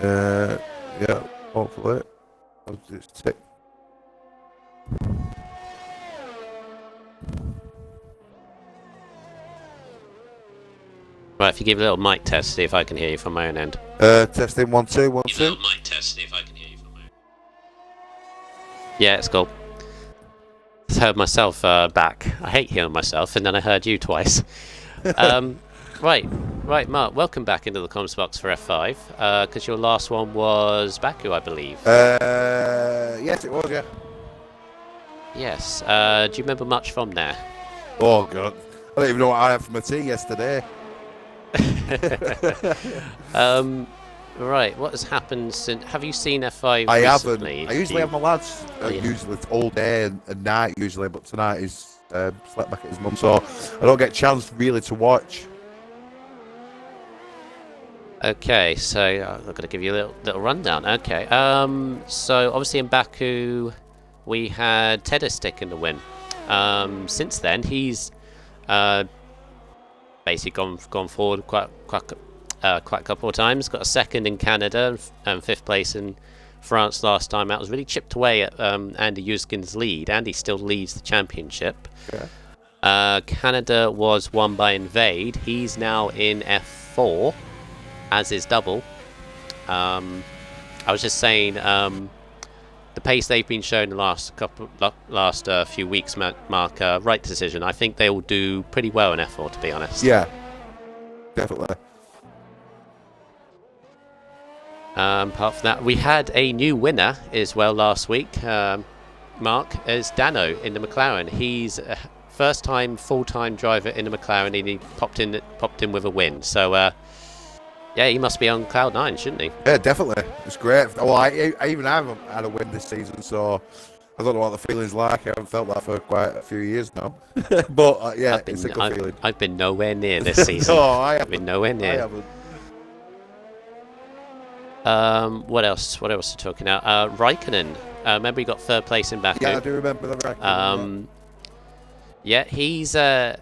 Yeah, hopefully. I'll just tick. Right, if you give a little mic test, see if I can hear you from my own end. Testing 1 2 1 Give a 2. little mic test, see if I can hear you from my own end. Yeah, it's cool. I heard myself back. I hate hearing myself, and then I heard you twice. Right, Mark, welcome back into the comms box for F5, because your last one was Baku, I believe. Yes, it was, yeah. Yes. Do you remember much from there? Oh, God. I don't even know what I had for my tea yesterday. Right, what has happened since... Have you seen F5 I recently? haven't. I usually have my lads, yeah. usually it's all day and night, usually, but tonight he's slept back at his mum, so I don't get a chance really to watch. Okay, so I'm going to give you a little rundown. Okay, so obviously in Baku, we had Tedestik in the win. Since then, he's basically gone forward quite a couple of times. Got a second in Canada and fifth place in France last time out. Was really chipped away at Andy Yuskin's lead. Andy still leads the championship. Yeah. Canada was won by Invade. He's now in F4, as is Double. I was just saying, the pace they've been showing the last few weeks, Mark, right decision. I think they will do pretty well in F4, to be honest. Yeah, definitely. Apart from that, we had a new winner as well last week. Mark, is Dano in the McLaren. He's a first-time full-time driver in the McLaren, and he popped in with a win. So, yeah, he must be on cloud 9, shouldn't he? Yeah, definitely. It's great. Well, I even haven't had a win this season, so I don't know what the feeling's like. I haven't felt that for quite a few years now. But yeah, it's a good feeling. I've been nowhere near this season. No, I haven't. I've been nowhere near. I haven't. What else? What else are we talking about? Raikkonen. Remember he got third place in Baku? Yeah, I do remember the Raikkonen. Yeah, he's... I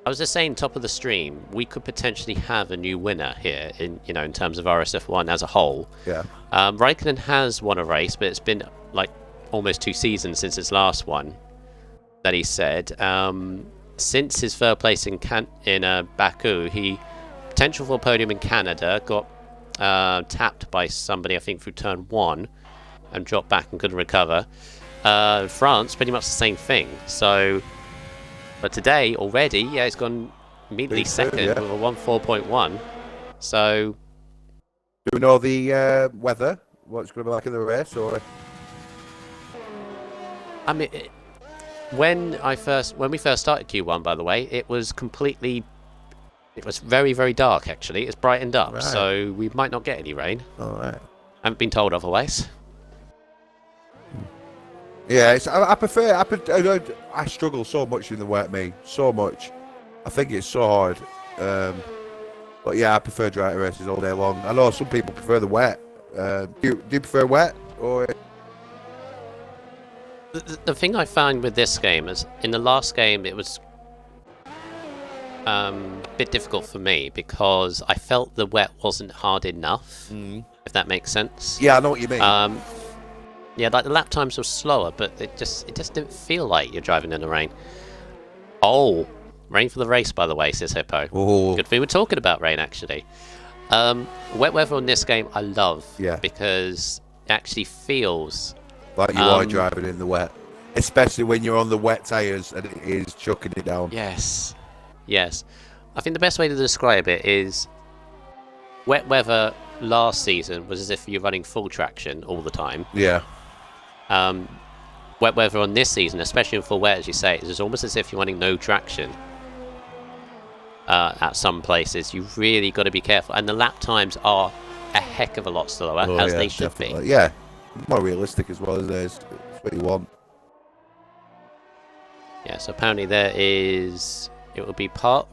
was just saying, top of the stream, we could potentially have a new winner here in terms of RSF1 as a whole. Yeah. Raikkonen has won a race, but it's been like almost 2 seasons since his last one. That he said. Since his third place in Baku, he potential for a podium in Canada, got tapped by somebody, I think, through turn 1, and dropped back and couldn't recover. France, pretty much the same thing. So. But today, already, yeah, it's gone immediately second with a 1.4.1. So... Do we know the weather? What's going to be like in the race? Or? I mean, when we first started Q1, by the way, it was very, very dark, actually. It's brightened up, right. So we might not get any rain. All right. I haven't been told otherwise. Yeah, I struggle so much in the wet, so much. I think it's so hard. But yeah, I prefer dry races all day long. I know some people prefer the wet. Do you prefer wet? Or the thing I found with this game is, in the last game, it was a bit difficult for me because I felt the wet wasn't hard enough, if that makes sense. Yeah, I know what you mean. Yeah, like the lap times were slower, but it just didn't feel like you're driving in the rain. Oh, rain for the race, by the way, says Hippo. Oh. Good thing we're talking about rain, actually. Wet weather on this game I love, because it actually feels like you are driving in the wet, especially when you're on the wet tyres and it is chucking it down. Yes. I think the best way to describe it is wet weather last season was as if you're running full traction all the time. Yeah. Wet weather on this season, especially in full wet, as you say, is almost as if you're running no traction. At some places, you've really got to be careful, and the lap times are a heck of a lot slower, as they should definitely be. Yeah, more realistic as well, as it's what you want. Yeah, so apparently it will be part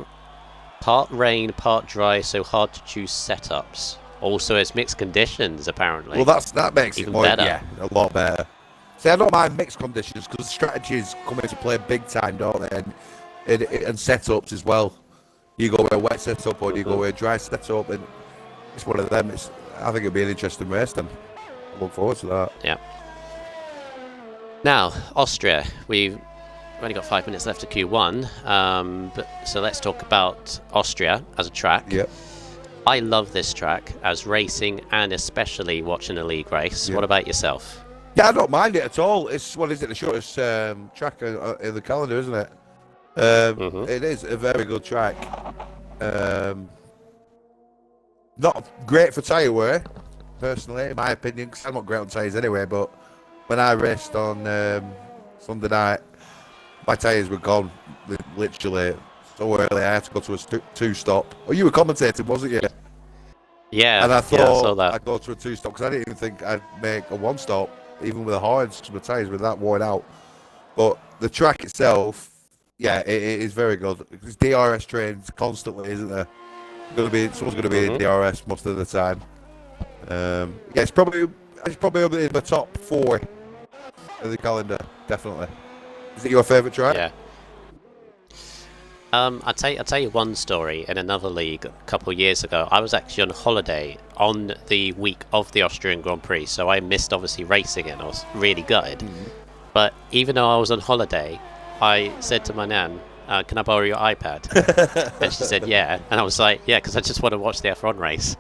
rain, part dry, so hard to choose setups. Also, it's mixed conditions, apparently. Well, that makes even it more, better. Yeah, a lot better. See, I don't mind mixed conditions because strategies come into play big time, don't they? And setups as well. You go with a wet setup or you go with a dry setup, and it's one of them. I think it'll be an interesting race then. I look forward to that. Yeah. Now, Austria. We've only got 5 minutes left of Q1, so let's talk about Austria as a track. Yep. I love this track as racing and especially watching a league race. Yep. What about yourself? Yeah, I don't mind it at all. It's the shortest track in the calendar, isn't it? It is a very good track. Not great for tyre wear, personally, in my opinion, because I'm not great on tyres anyway. But when I raced on Sunday night, my tyres were gone literally so early. I had to go to a two-stop. Oh, you were commentating, wasn't you? Yeah, and I thought I saw that. I'd go to a two-stop because I didn't even think I'd make a one-stop, even with the hards, because my tyres were that worn out. But the track itself, yeah, it is very good. It's DRS trains constantly, isn't there? It's always going to be DRS most of the time. Yeah, it's probably in the top 4 of the calendar, definitely. Is it your favourite track? Yeah. I'll tell you one story. In another league a couple of years ago, I was actually on holiday on the week of the Austrian Grand Prix, so I missed obviously racing it. I was really gutted. But even though I was on holiday, I said to my nan, can I borrow your iPad? And she said, yeah. And I was like, yeah, because I just want to watch the F1 race.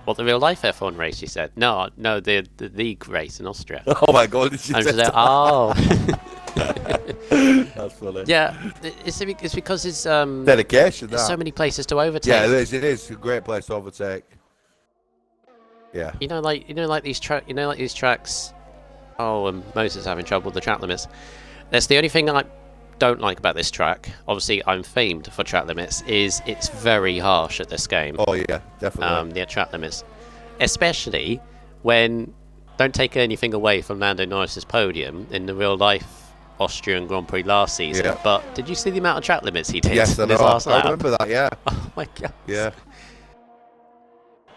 What, the real life F1 race? She said, no, the league race in Austria. Oh my God! Did she and say she's like, that? oh. That's funny. Yeah, it's because it's dedication. There's so many places to overtake. Yeah, it is a great place to overtake. Yeah. You know, like these tracks. Oh, and Moses having trouble with the track limits. That's the only thing I don't like about this track. Obviously, I'm famed for track limits. Is it's very harsh at this game. Oh yeah, definitely. The track limits, especially when, don't take anything away from Lando Norris's podium in the real life Austrian Grand Prix last season. Yeah. But did you see the amount of track limits he did? Yes, in his last lap? I remember that. Yeah. Oh my God. Yeah.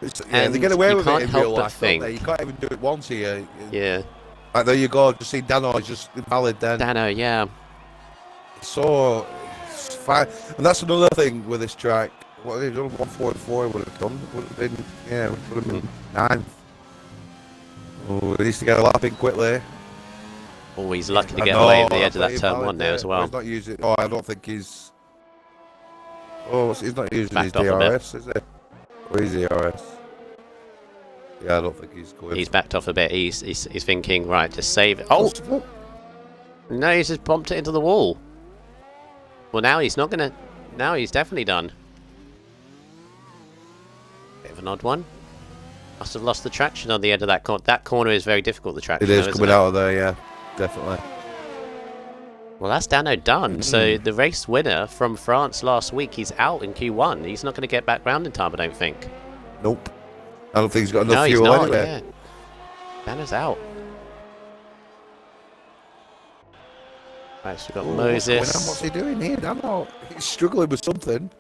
They get away with it in real life, don't they? You can't even do it once here. Yeah. Like, there you go. Just see Dano just invalid then. Dano, yeah. So it's fine, and that's another thing with this track. What they done 144 would have done would have been 9th. Oh, he needs to get a lap in quickly. Oh, he's lucky to get away with the edge of that turn 1 there as well. He's not using. Oh, I don't think he's. Oh, he's not using backed his DRS, is he? Or is he DRS? Yeah, I don't think he's going. He's backed off a bit. He's thinking, right, just save it. Oh! No, he's just bumped it into the wall. Well, now he's not going to... Now he's definitely done. Bit of an odd one. Must have lost the traction on the end of that corner. That corner is very difficult, the traction. It is coming out of there, yeah. Definitely. Well, that's Dano done. So the race winner from France last week, he's out in Q1. He's not going to get back round in time, I don't think. Nope. I don't think he's got enough fuel anyway. Yeah. Dano's out. Right, so we've got Moses. What's he doing here? He's struggling with something.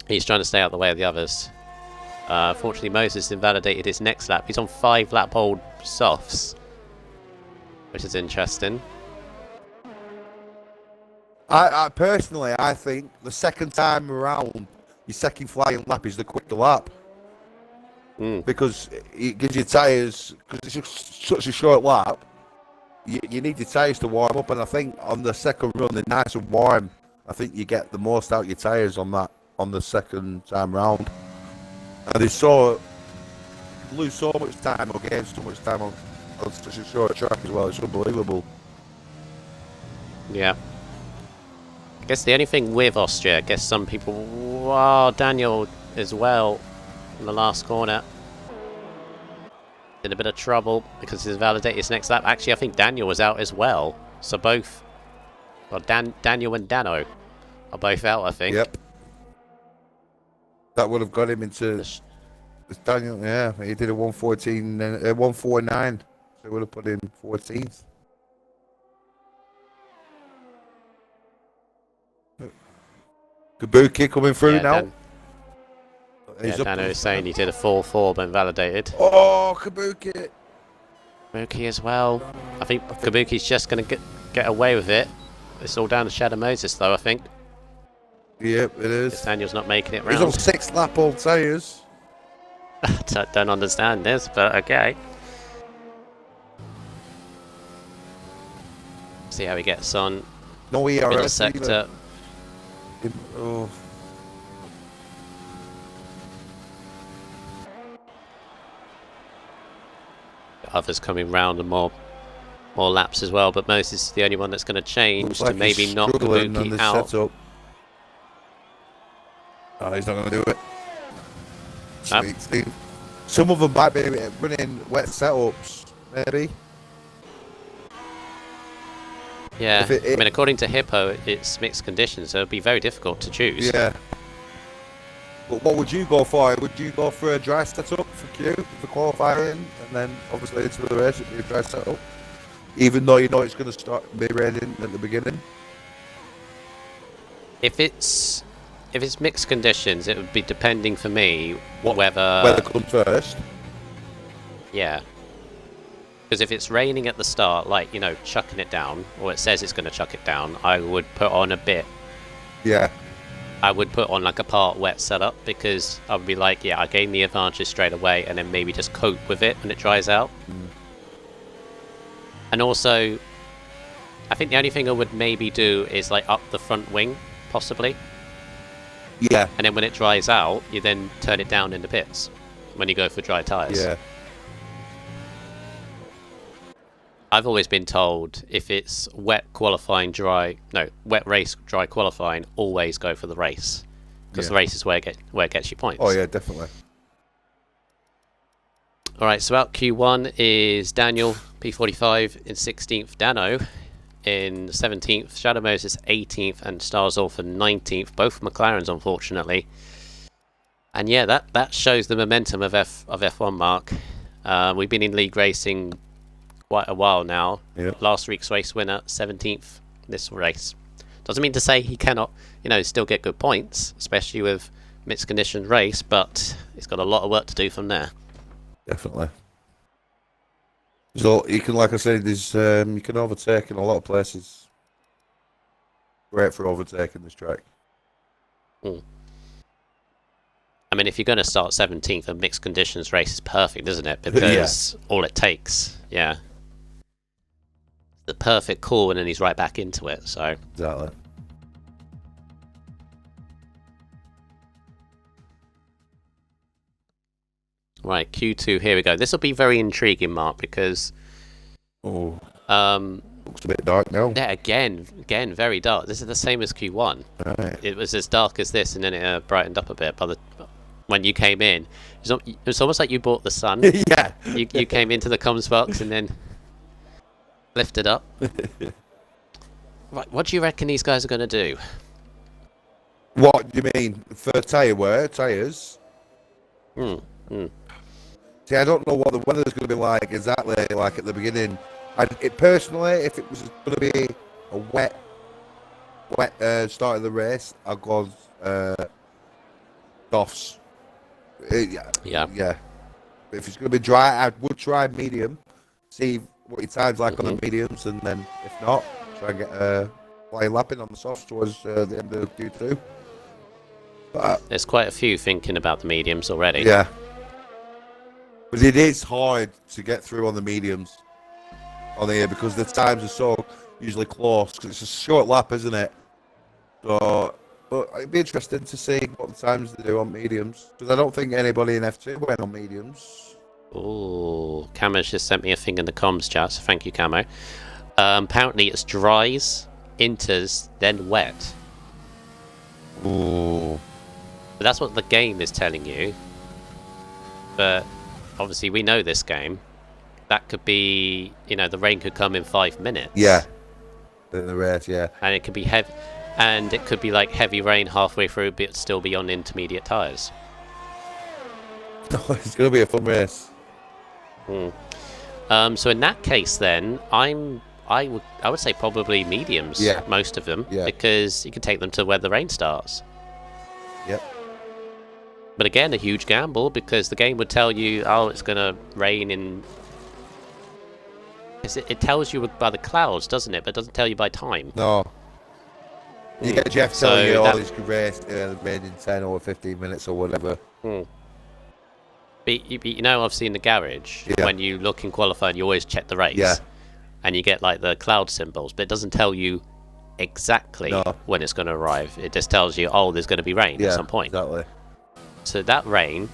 He's trying to stay out of the way of the others. Fortunately, Moses invalidated his next lap. He's on 5 lap old softs, which is interesting. I personally, I think the second time around, your second flying lap is the quicker lap. Because it gives you tyres, because it's just such a short lap, you need your tyres to warm up, and I think on the second run, they're nice and warm. I think you get the most out of your tyres on the second time round. And they lose so much time or gain so much time on such a short track as well. It's unbelievable. Yeah. I guess the only thing with Austria, I guess some people... Wow, Daniel as well in the last corner. In a bit of trouble because he's validated his next lap. Actually, I think Daniel was out as well. So both... Well, Daniel and Dano are both out, I think. Yep. That would have got him into... Daniel, yeah, he did a 114 and 149. So it would have put him 14th. Kabuki coming through now. Dano is saying he did a 4-4 but invalidated. Oh, Kabuki. Kabuki as well. I think Kabuki's just going to get away with it. It's all down to Shadow Moses, though, I think. Yep, it is. Daniel's not making it round. He's on 6 lap old tyres. Don't understand this, but okay. See how he gets on. No Middle ERS sector. Oh. Others coming round and more laps as well, but Moses is the only one that's going to change to maybe knock Kabuki out. Setup. Oh, he's not going to do it. Sweet, Steve. Some of them might be running wet setups, maybe. Yeah, I mean, according to Hippo, it's mixed conditions, so it'll be very difficult to choose. Yeah. But what would you go for? Would you go for a dry setup for Q, for qualifying, and then obviously into the race it'd be a dry setup? Even though you know it's going to start be raining at the beginning? If it's mixed conditions, it would be depending for me whether comes first. Yeah. Because if it's raining at the start, like, you know, chucking it down, or it says it's going to chuck it down, I would put on a bit. Yeah. I would put on like a part wet setup, because I would be like, yeah, I gain the advantage straight away, and then maybe just cope with it when it dries out. And also, I think the only thing I would maybe do is like up the front wing, possibly. Yeah. And then when it dries out, you then turn it down in the pits when you go for dry tyres. Yeah. I've always been told if it's wet race, dry qualifying, always go for the race. Because the race is where it gets you points. Oh, yeah, definitely. Alright, so out Q1 is Daniel, P45 in 16th, Dano in 17th, Shadow Moses 18th, and Starzol for 19th. Both McLarens, unfortunately. And yeah, that shows the momentum of F1, Mark. We've been in league racing quite a while now. Yep. Last week's race winner, 17th this race. Doesn't mean to say he cannot, you know, still get good points, especially with mixed condition race, but he's got a lot of work to do from there. Definitely. So you can, like I said, there's you can overtake in a lot of places. Great for overtaking this track. I mean, if you're going to start 17th, a mixed conditions race is perfect, isn't it? Because all it takes, the perfect call, and then he's right back into it. So Exactly. Right, Q2, here we go. This will be very intriguing, Mark, because looks a bit dark now. Yeah, again, very dark. This is the same as Q1. Right. It was as dark as this, and then it brightened up a bit when you came in. It was almost like you bought the sun. Yeah. You came into the comms box and then lifted up. Right, what do you reckon these guys are going to do? What do you mean? For tyres? See, I don't know what the weather's going to be like exactly, like at the beginning. Personally, if it was going to be a wet start of the race, I'd go softs. Yeah. If it's going to be dry, I would try medium. See what your time's like on the mediums, and then if not, try and get flying lapping on the softs towards the end of Q2. But, there's quite a few thinking about the mediums already. Yeah. But it is hard to get through on the mediums on here because the times are so usually close. Cause it's a short lap, isn't it? So, but it'd be interesting to see what the times they do on mediums because I don't think anybody in F2 went on mediums. Oh, Camo's just sent me a thing in the comms chat, so thank you, Camo. Apparently it's dries, inters, then wet. Ooh. But that's what the game is telling you. But obviously we know this game. That could be, the rain could come in 5 minutes. Yeah. In the race, yeah. And it could be heavy, and it could be like heavy rain halfway through, but still be on intermediate tyres. It's going to be a fun race. So in that case, then I would say probably mediums. Yeah. Most of them. Yeah. Because you can take them to where the rain starts. Yep. But again, a huge gamble because the game would tell you, oh, it's going to rain in. It tells you by the clouds, doesn't it? But it doesn't tell you by time. No. You get Jeff telling you, this could rain in 10 or 15 minutes or whatever. But you know, obviously in the garage, when you look in qualifying, you always check the race. Yeah. And you get like the cloud symbols, but it doesn't tell you exactly when it's going to arrive. It just tells you, oh, there's going to be rain at some point. Exactly. So that rain,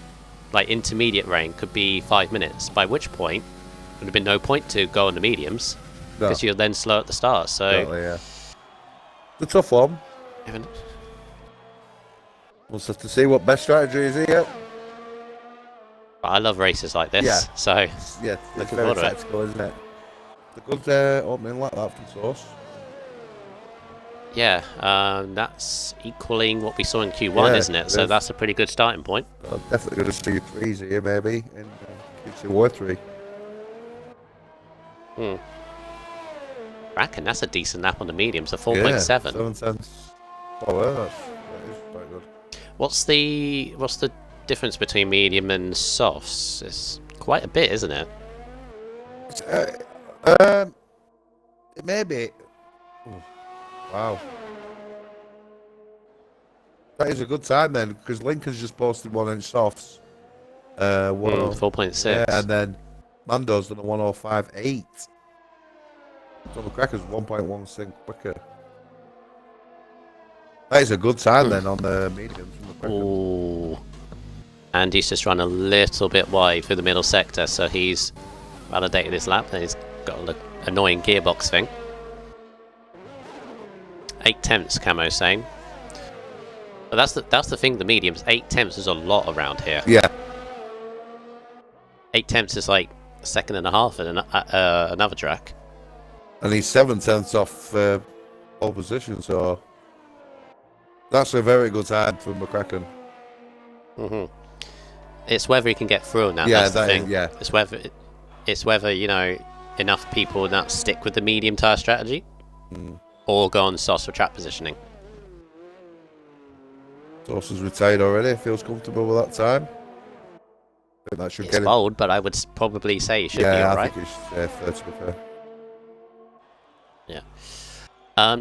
like intermediate rain, could be 5 minutes, by which point there would have been no point to go on the mediums, because you're then slow at the start. So exactly, yeah. It's a tough one. Even... We'll have to see what best strategy is here. I love races like this, so yeah, it's looking very forward to it. tactical, isn't it? The good opening like that from Source. Yeah, that's equaling what we saw in Q1, isn't it? So that's a pretty good starting point. I'm definitely going to see threes here, maybe, in Q2 or 3. Reckon that's a decent lap on the mediums, a 4.7. Yeah, 7 cents. Oh, well, that is quite good. What's the difference between medium and softs? It's quite a bit, isn't it? It may be. Oh, wow. That is a good time then, because Lincoln's just posted 1-inch softs. 4.6. Yeah, and then Mando's done a 105.8. So McCracken's 1.16 quicker. That is a good time then on the mediums from McCracken. Ooh. And he's just run a little bit wide through the middle sector, so he's validated his lap, and he's got an annoying gearbox thing. 8/10, Camo saying. But that's the thing, the mediums, 8/10 is a lot around here. Yeah. 8/10 is like a second and a half at another track. And he's 7 tenths off pole position, so that's a very good time for McCracken. It's whether he can get through on that. Yeah, that's the thing. yeah. It's whether you know enough people that stick with the medium tire strategy, or go on sauce for track positioning. Sauce is retired already. Feels comfortable with that time. I think that should It's get him. bold, but I would probably say he should be alright. I think he's third to be fair. Yeah.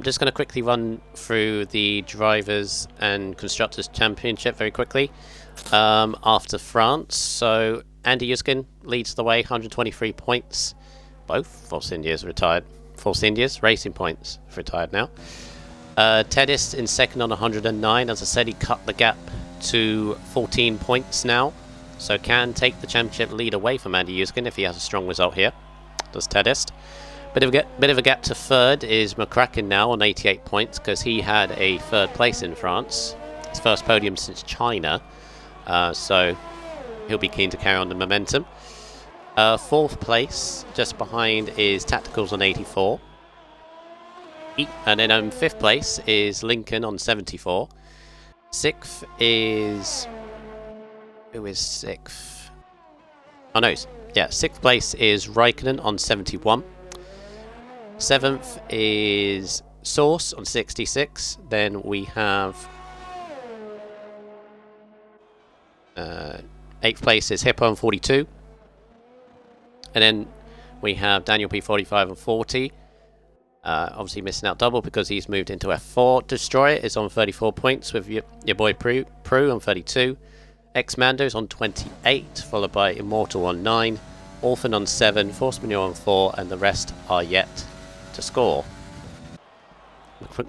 Just going to quickly run through the Drivers' and Constructors' Championship very quickly. After France, so Andy Yuskin leads the way, 123 points. Both Force Indias retired. Force Indias, Racing Points, retired now. Tedis in second on 109. As I said, he cut the gap to 14 points now, so can take the championship lead away from Andy Yuskin if he has a strong result here. Does Tedis. Bit of a gap to third is McCracken now on 88 points, because he had a third place in France. His first podium since China, so he'll be keen to carry on the momentum. Fourth place, just behind, is Tacticals on 84. And then fifth place is Lincoln on 74. Sixth is... Who is sixth? Oh no, yeah, sixth place is Raikkonen on 71. Seventh is Source on 66. Then we have... eighth place is Hippo on 42. And then we have Daniel P45 on 40. Obviously missing out double because he's moved into F4. Destroyer is on 34 points with your boy Prue on 32. X-Mando's on 28, followed by Immortal on 9. Orphan on 7, Force Manure on 4, and the rest are yet to score.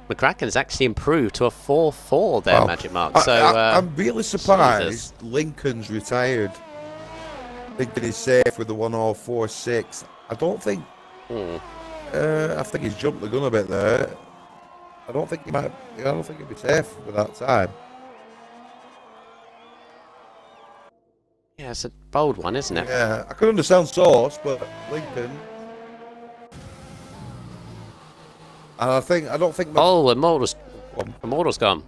McCracken has actually improved to a 4-4 there, Magic Mark. So I'm really surprised Lincoln's retired. Thinking he's safe with the 104.6. I don't think. I think he's jumped the gun a bit there. I don't think he'd be safe with that time. Yeah, it's a bold one, isn't it? Yeah, I could understand Source, but Lincoln. And I don't think. Oh, Immortal's gone.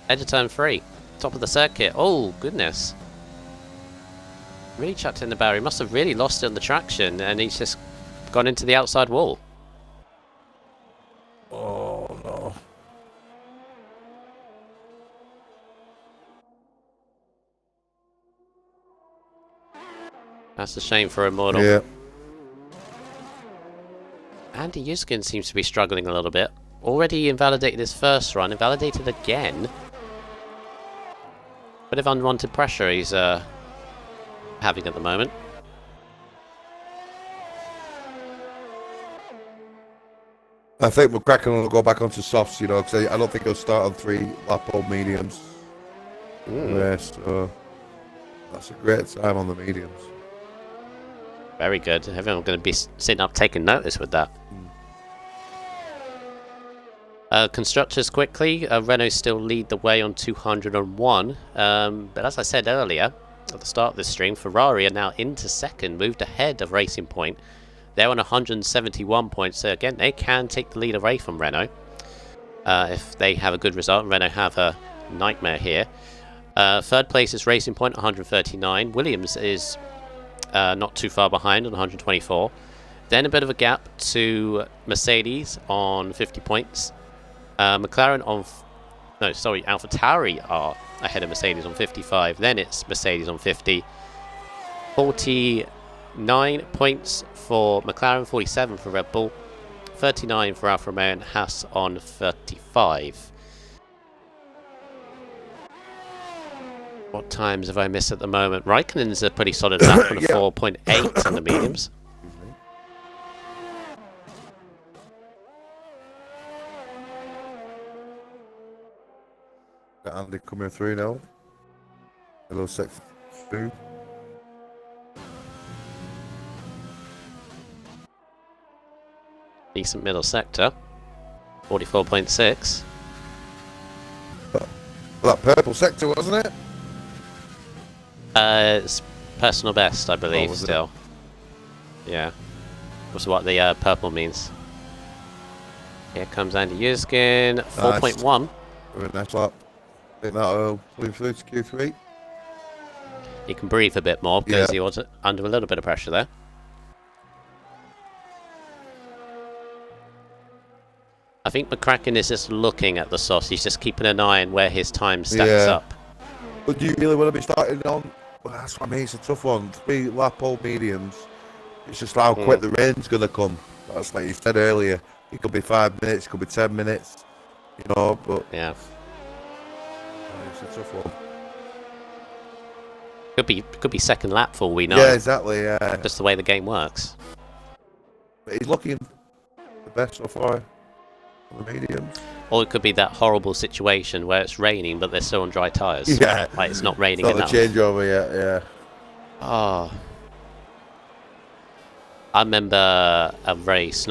Edge of turn 3, top of the circuit. Oh goodness! Really chucked in the barrier. He must have really lost it on the traction, and he's just gone into the outside wall. Oh no! That's a shame for Immortal. Yeah. Andy Yuskin seems to be struggling a little bit. Already invalidated his first run, invalidated again. Bit of unwanted pressure he's having at the moment. I think McCracken will go back onto softs, you know, because I don't think he'll start on 3 lap old mediums. So that's a great time on the mediums. Very good. Everyone going to be sitting up taking notice with that. Constructors quickly. Renault still lead the way on 201. But as I said earlier, at the start of this stream, Ferrari are now into second, moved ahead of Racing Point. They're on 171 points, so again, they can take the lead away from Renault if they have a good result. Renault have a nightmare here. Third place is Racing Point, 139. Williams is not too far behind on 124. Then a bit of a gap to Mercedes on 50 points. McLaren on... AlphaTauri are ahead of Mercedes on 55. Then it's Mercedes on 50. 49 points for McLaren, 47 for Red Bull, 39 for Alfa Romeo, and Haas on 35. What times have I missed at the moment? Raikkonen's a pretty solid lap on a 4.8 on the mediums. Got Andy coming through now. Hello, 6-2. Decent middle sector. 44.6. That purple sector, wasn't it? It's personal best, I believe, still. Yeah. That's what the purple means. Here comes Andy Yuskin. 4.1. Very nice lap. I think that'll move through to Q3. He can breathe a bit more because he was under a little bit of pressure there. I think McCracken is just looking at the sauce. He's just keeping an eye on where his time stacks up. But do you really want to be starting on? Well, that's what I mean. It's a tough one. 3 lap old mediums. It's just how quick the rain's going to come. That's like you said earlier. It could be 5 minutes. It could be 10 minutes. You know, but yeah, it's a tough one. Could be second lap for all we know. Yeah, exactly. Yeah, just the way the game works. But he's looking the best so far on the mediums. Or it could be that horrible situation where it's raining, but they're still on dry tyres. Yeah, like it's not raining enough. enough. The changeover yet. Yeah. Oh, I remember a race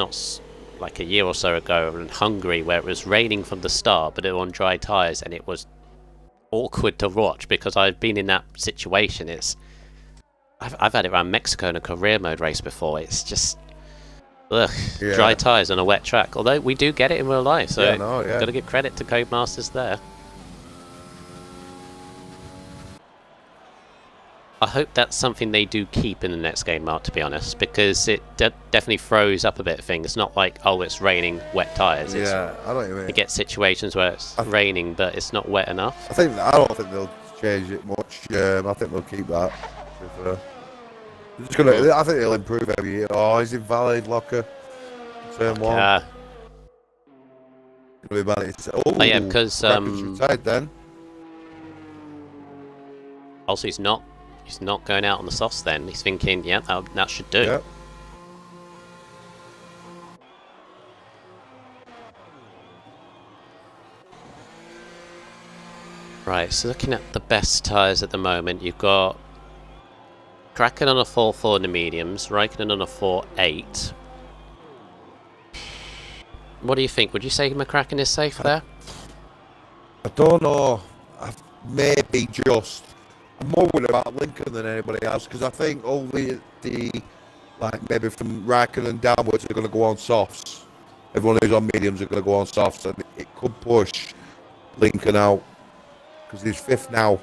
like a year or so ago in Hungary where it was raining from the start, but it was on dry tyres, and it was awkward to watch because I've been in that situation. I've had it around Mexico in a career mode race before. It's just dry tyres on a wet track. Although we do get it in real life, so got to give credit to Codemasters there. I hope that's something they do keep in the next game, Mark, to be honest, because it definitely throws up a bit of things. It's not like, oh, it's raining, wet tyres. Yeah, I don't even... You get situations where it's raining, but it's not wet enough. I don't think they'll change it much. I think they'll keep that. Just gonna, I think it'll improve every year. Oh, is invalid locker? Turn 1. Oh yeah, because retired then. Also, he's not going out on the softs. Then he's thinking, yeah, that should do. Yeah. Right. So looking at the best tyres at the moment, you've got Kraken on a 4.4 in the mediums, Raikkonen on a 4.8. What do you think? Would you say McCracken is safe there? I don't know. Maybe just. I'm more worried about Lincoln than anybody else because I think all the like maybe from Raikkonen downwards are going to go on softs. Everyone who's on mediums are going to go on softs, and it could push Lincoln out because he's 5th now.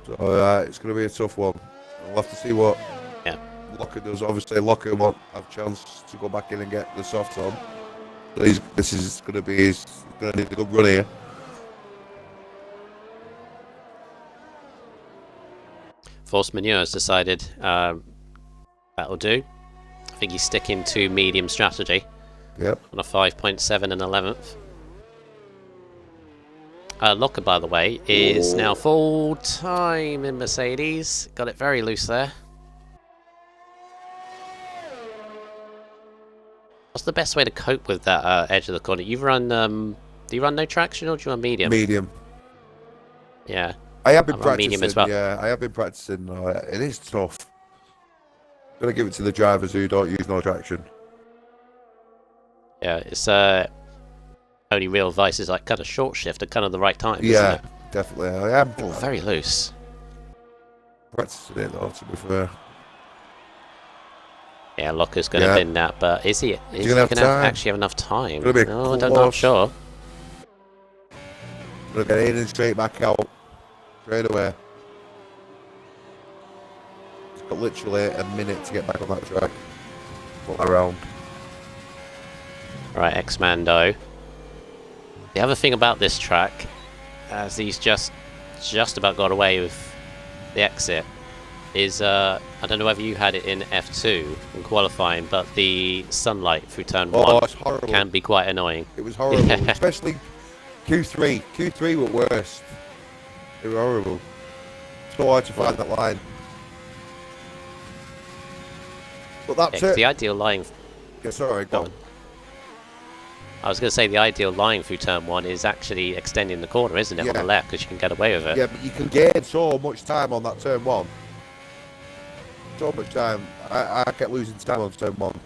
So it's going to be a tough one. We'll have to see what Locker does. Obviously, Locker won't have a chance to go back in and get the softs on. So this is going to be he's going to need a good run here. Force Manure has decided that'll do. I think he's sticking to medium strategy. Yep. On a 5.7 and 11th. Locker, by the way, is now full time in Mercedes. Got it very loose there. What's the best way to cope with that edge of the corner? You run, do you run no traction or do you run medium? Medium. Yeah. I have been run medium practicing. as well. Yeah, I have been practicing. It is tough. Gotta give it to the drivers who don't use no traction. Yeah, it's only real advice is like cut a short shift at kind of the right time. Yeah, isn't it? definitely. I am Very loose. practicing it though, to be fair. Yeah, Locker's going to bin that, but is he going to actually have enough time? No, I don't know, I'm sure. Gonna get in and straight back out. Straight away. It's got literally a minute to get back on that track. Pull around. Right, X-Mando. The other thing about this track, as he's just about got away with the exit, is I don't know whether you had it in F2 in qualifying, but the sunlight through turn 1 can be quite annoying. It was horrible, especially Q3. Q3 were worse. They were horrible. So hard to find that line. But that's it. The ideal line. Yeah, sorry, go on. I was going to say the ideal line through turn 1 is actually extending the corner, isn't it, on the left, because you can get away with it. Yeah, but you can gain so much time on that turn 1. So much time. I kept losing time on turn 1.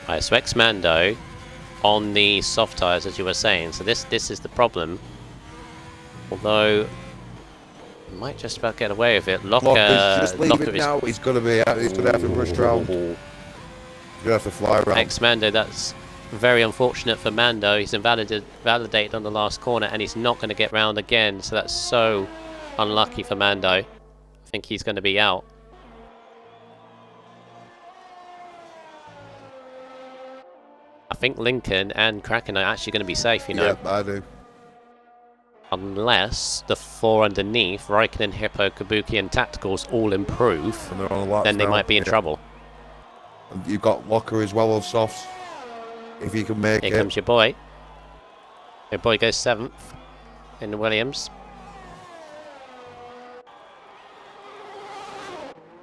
Right, so X-Mando on the soft tyres, as you were saying. So this is the problem. Although might just about get away with it. Locker just leave it now. He's gonna have to rush round. He's gonna have to fly around. X-Mando, that's very unfortunate for Mando. He's validated on the last corner and he's not going to get round again, so that's so unlucky for Mando. I think he's going to be out. I think Lincoln and Kraken are actually going to be safe, you know. Yeah, I do. Unless the 4 underneath, Raikkonen, Hippo, Kabuki and Tacticals all improve, And they're on the then they might be in trouble. And you've got Locker as well on softs. If you can make it. Here comes your boy. Your boy goes 7th in the Williams.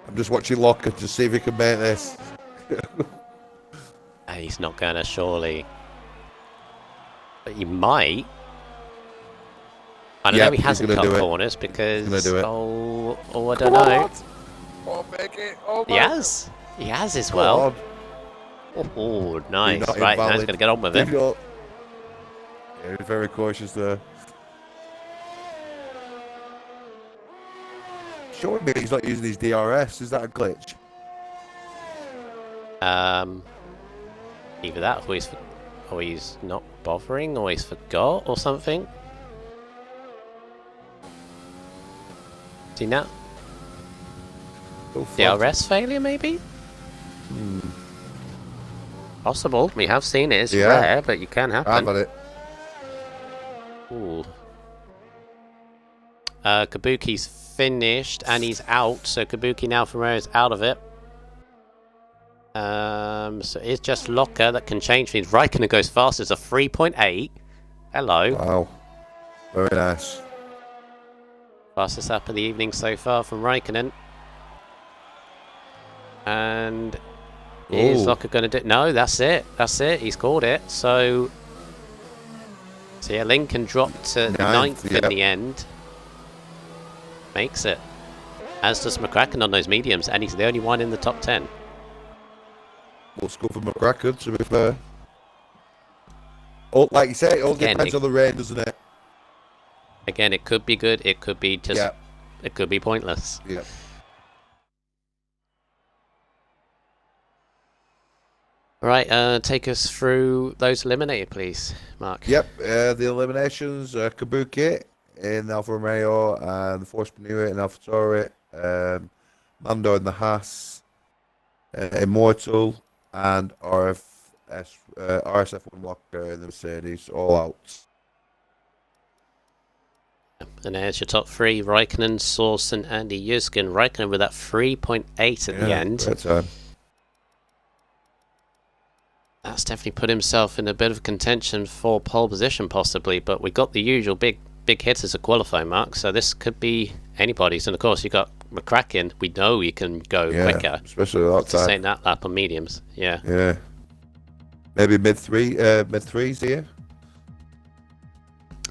I'm just watching Locker to see if he can make this. He's not going to, surely. But he might. I don't know, he hasn't cut corners because... Oh, I don't know. Oh, make it. Oh, he has. He has as well. Oh, nice. Right, now he's going to get on with it. Yeah, he's very cautious there. Showing me he's not using his DRS. Is that a glitch? Either that or he's not bothering or he's forgot or something. See now? DRS failure maybe? Possible. We have seen it. It's rare, but you can happen. I've had it. Ooh. Kabuki's finished and he's out, so Kabuki now from where is out of it. So it's just Locker that can change things. Raikkonen goes fast as a 3.8. Hello. Wow. Very nice. Fastest up of the evening so far from Raikkonen. And is Locker going to do... No, that's it. That's it. He's called it. So yeah, Lincoln dropped to 9th in the end. Makes it. As does McCracken on those mediums, and he's the only one in the top 10. Let's go for McCracken, to be fair. Oh, like you say, it all depends on the rain, doesn't it? Again, it could be good, it could be just... It could be pointless. Yeah. Right, take us through those eliminated, please, Mark. Yep, the eliminations, Kabuki in Alfa Romeo and Force Panua in AlphaTauri, Mando in the Haas, Immortal and RSF1 Locker in the Mercedes, all out. And there's your top 3, Raikkonen, Source and Andy Yuskin. Raikkonen with that 3.8 at the end. Great time. that's definitely put himself in a bit of contention for pole position possibly, but we got the usual big hitters at qualifying, Mark, so this could be anybody's. And of course you got McCracken. We know he can go quicker, especially that time. Saying that lap on mediums. Yeah, maybe mid threes here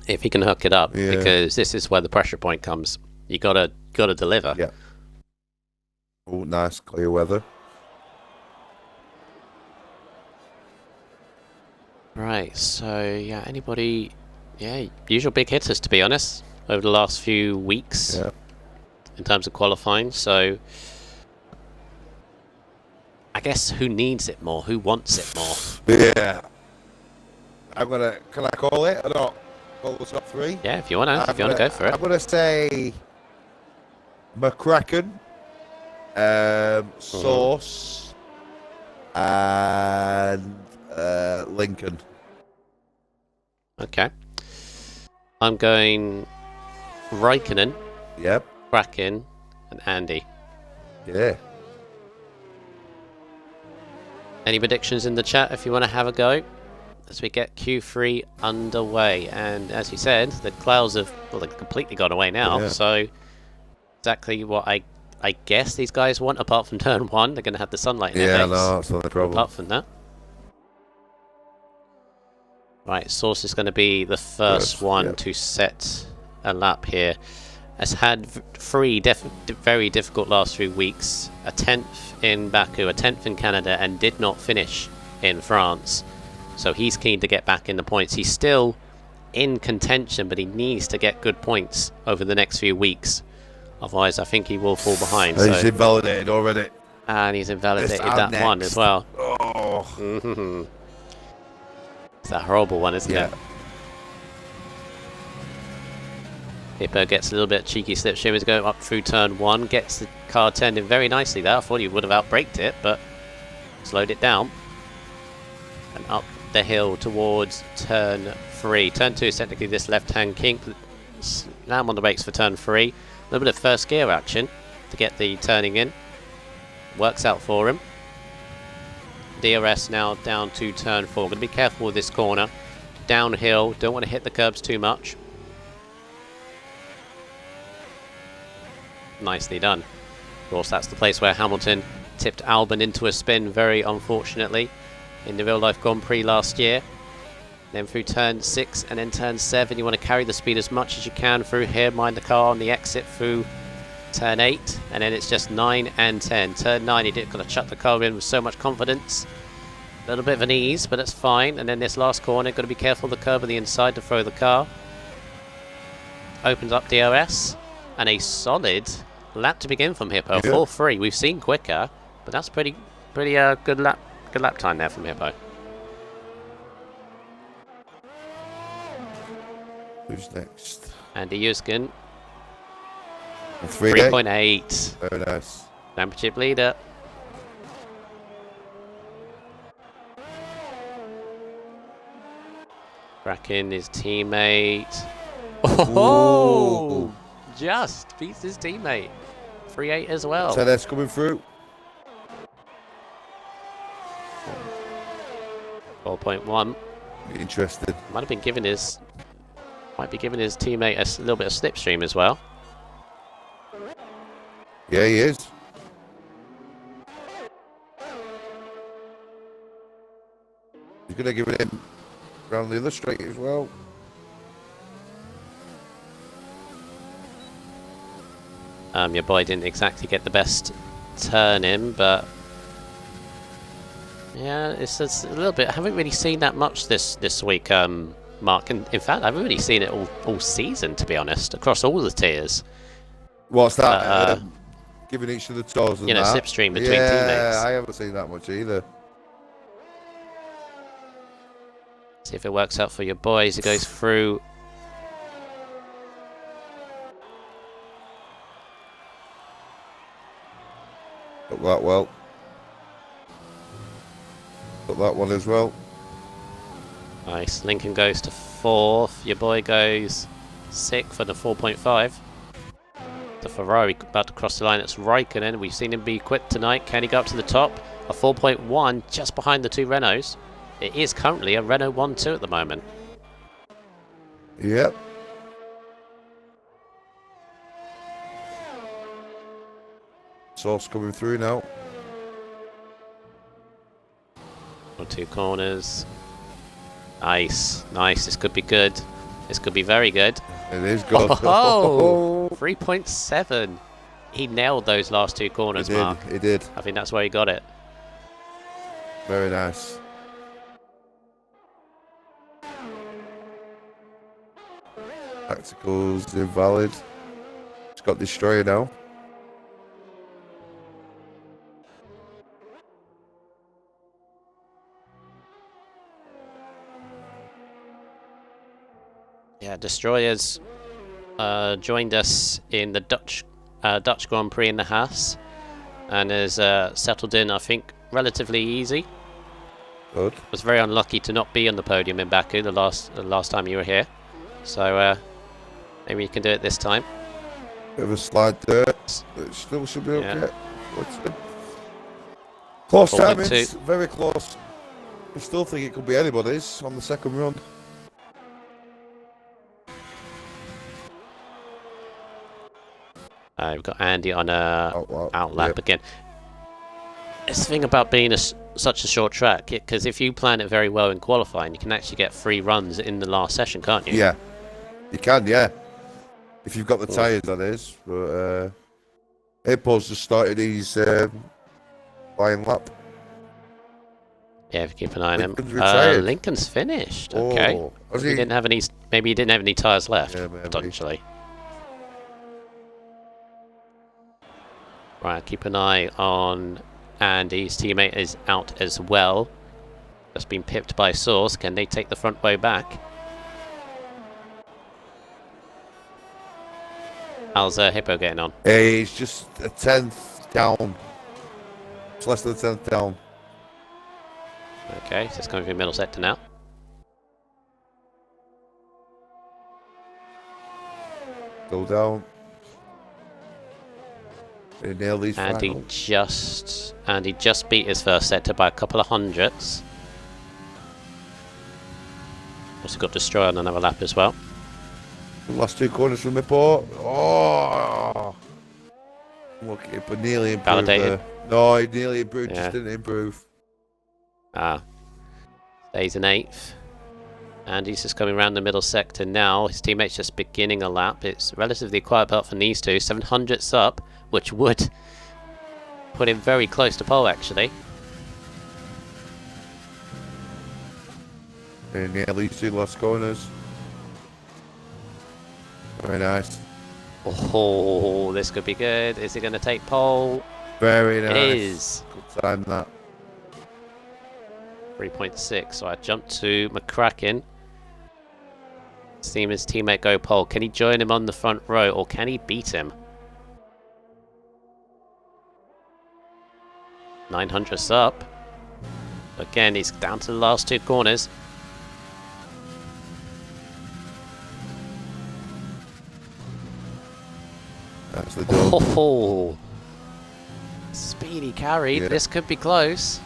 if he can hook it up, because this is where the pressure point comes. You gotta deliver. Yeah. Oh, nice clear weather. Right, so yeah, anybody, usual big hitters to be honest, over the last few weeks in terms of qualifying, so I guess who needs it more, who wants it more? Yeah. Can I call it or not? Call the top three? Yeah, if you wanna go for it. I'm gonna say McCracken, Sauce, and Lincoln. Okay. I'm going Raikkonen, Yep. Kraken, and Andy. Yeah. Any predictions in the chat if you want to have a go as we get Q3 underway? And as you said, the clouds have they've completely gone away now. So exactly what I guess these guys want, apart from turn one. They're going to have the sunlight in their face. No, that's not the problem. Apart from that. Right, Source is going to be the first one to set a lap here. Has had three very difficult last 3 weeks. A 10th in Baku, a 10th in Canada, and did not finish in France. So he's keen to get back in the points. He's still in contention, but he needs to get good points over the next few weeks. Otherwise, I think he will fall behind. He's invalidated already. And he's invalidated that one as well. Oh. It's a horrible one, isn't it? Hippo gets a little bit cheeky slipstream as going up through turn one. Gets the car turned in very nicely there. I thought he would have outbraked it, but slowed it down. And up the hill towards turn 3. Turn 2 is technically this left-hand kink. Slam on the brakes for turn 3. A little bit of first gear action to get the turning in. Works out for him. DRS now down to turn 4. Going to be careful with this corner. Downhill, don't want to hit the curbs too much. Nicely done. Of course, that's the place where Hamilton tipped Albon into a spin, very unfortunately, in the real life Grand Prix last year. Then through turn 6 and then turn 7, you want to carry the speed as much as you can through here. Mind the car on the exit through turn 8, and then it's just 9 and 10. Turn 9, he did kind of chuck the car in with so much confidence. A little bit of an ease, but it's fine. And then this last corner, got to be careful of the curb on the inside to throw the car. Opens up DRS, and a solid lap to begin from Hippo. 4-3. We've seen quicker, but that's pretty good lap time there from Hippo. Who's next? Andy Yuskin. 3.8. Very nice. Championship leader. Cracking his teammate. Oh! Just beats his teammate. 3.8 as well. So that's coming through. 4.1. Interesting. Might be giving his teammate a little bit of slipstream as well. Yeah, he is. He's going to give it him around the other straight as well. Your boy didn't exactly get the best turn in, but yeah, it's just a little bit. I haven't really seen that much this week, Mark. And in fact, I haven't really seen it all season, to be honest, across all the tiers. What's that? Giving each of the toes and slipstream between teammates. Yeah, I haven't seen that much either. See if it works out for your boys. It goes through. Got that well. Got that one as well. Nice. Lincoln goes to 4th. Your boy goes 6th for the 4.5. The Ferrari about to cross the line. It's Raikkonen. We've seen him be quick tonight. Can he go up to the top? A 4.1 just behind the two Renaults. It is currently a Renault 1-2 at the moment. Yep. Sauce coming through now. 2 corners. Nice. Nice. This could be good. This could be very good. It is good. Oh, 3.7. He nailed those last 2 corners, Mark. He did. I think that's where he got it. Very nice. Tacticals invalid. It's got destroyer now. Yeah, Destroyers joined us in the Dutch Grand Prix in the Haas, and has settled in, I think, relatively easy. Good. Was very unlucky to not be on the podium in Baku the last time you were here, so maybe you can do it this time. Bit of a slide there. It still should be okay. Yeah. Close 4.2. timings, very close. I still think it could be anybody's on the second run. We've got Andy on a outlap Yep. again. It's the thing about being such a short track, because if you plan it very well in qualifying, you can actually get 3 runs in the last session, can't you? Yeah, you can, yeah. If you've got the tyres, that is. But April's just started his flying lap. Yeah, if you keep an eye on him. Lincoln's retired. Lincoln's finished. Okay. Oh, He didn't have any. Maybe he didn't have any tyres left. Yeah, maybe. Potentially. Right, keep an eye on Andy. His teammate is out as well. Just been pipped by Source. Can they take the front row back? How's Hippo getting on? He's just a 10th down. It's less than a 10th down. Okay, so it's coming through middle sector now. Go down. They nail these Andy finals. just beat his first sector by a couple of hundredths. Also got Destroyer on another lap as well. The last 2 corners from the port. Oh! Look, it nearly improved. Validated. There. No, he nearly improved, Yeah. just didn't improve. Stays in 8th. Andy's just coming around the middle sector now. His teammate's just beginning a lap. It's relatively quiet apart from these two. 700ths up, which would put him very close to pole, actually. And yeah, these 2 last corners. Very nice. Oh, this could be good. Is he going to take pole? Very nice. It is. Good time, that. 3.6. So I jumped to McCracken. Seeing his teammate go pole. Can he join him on the front row, or can he beat him? 900ths up. Again, he's down to the last 2 corners. That's the done. Oh, speedy carry. Yeah. This could be close.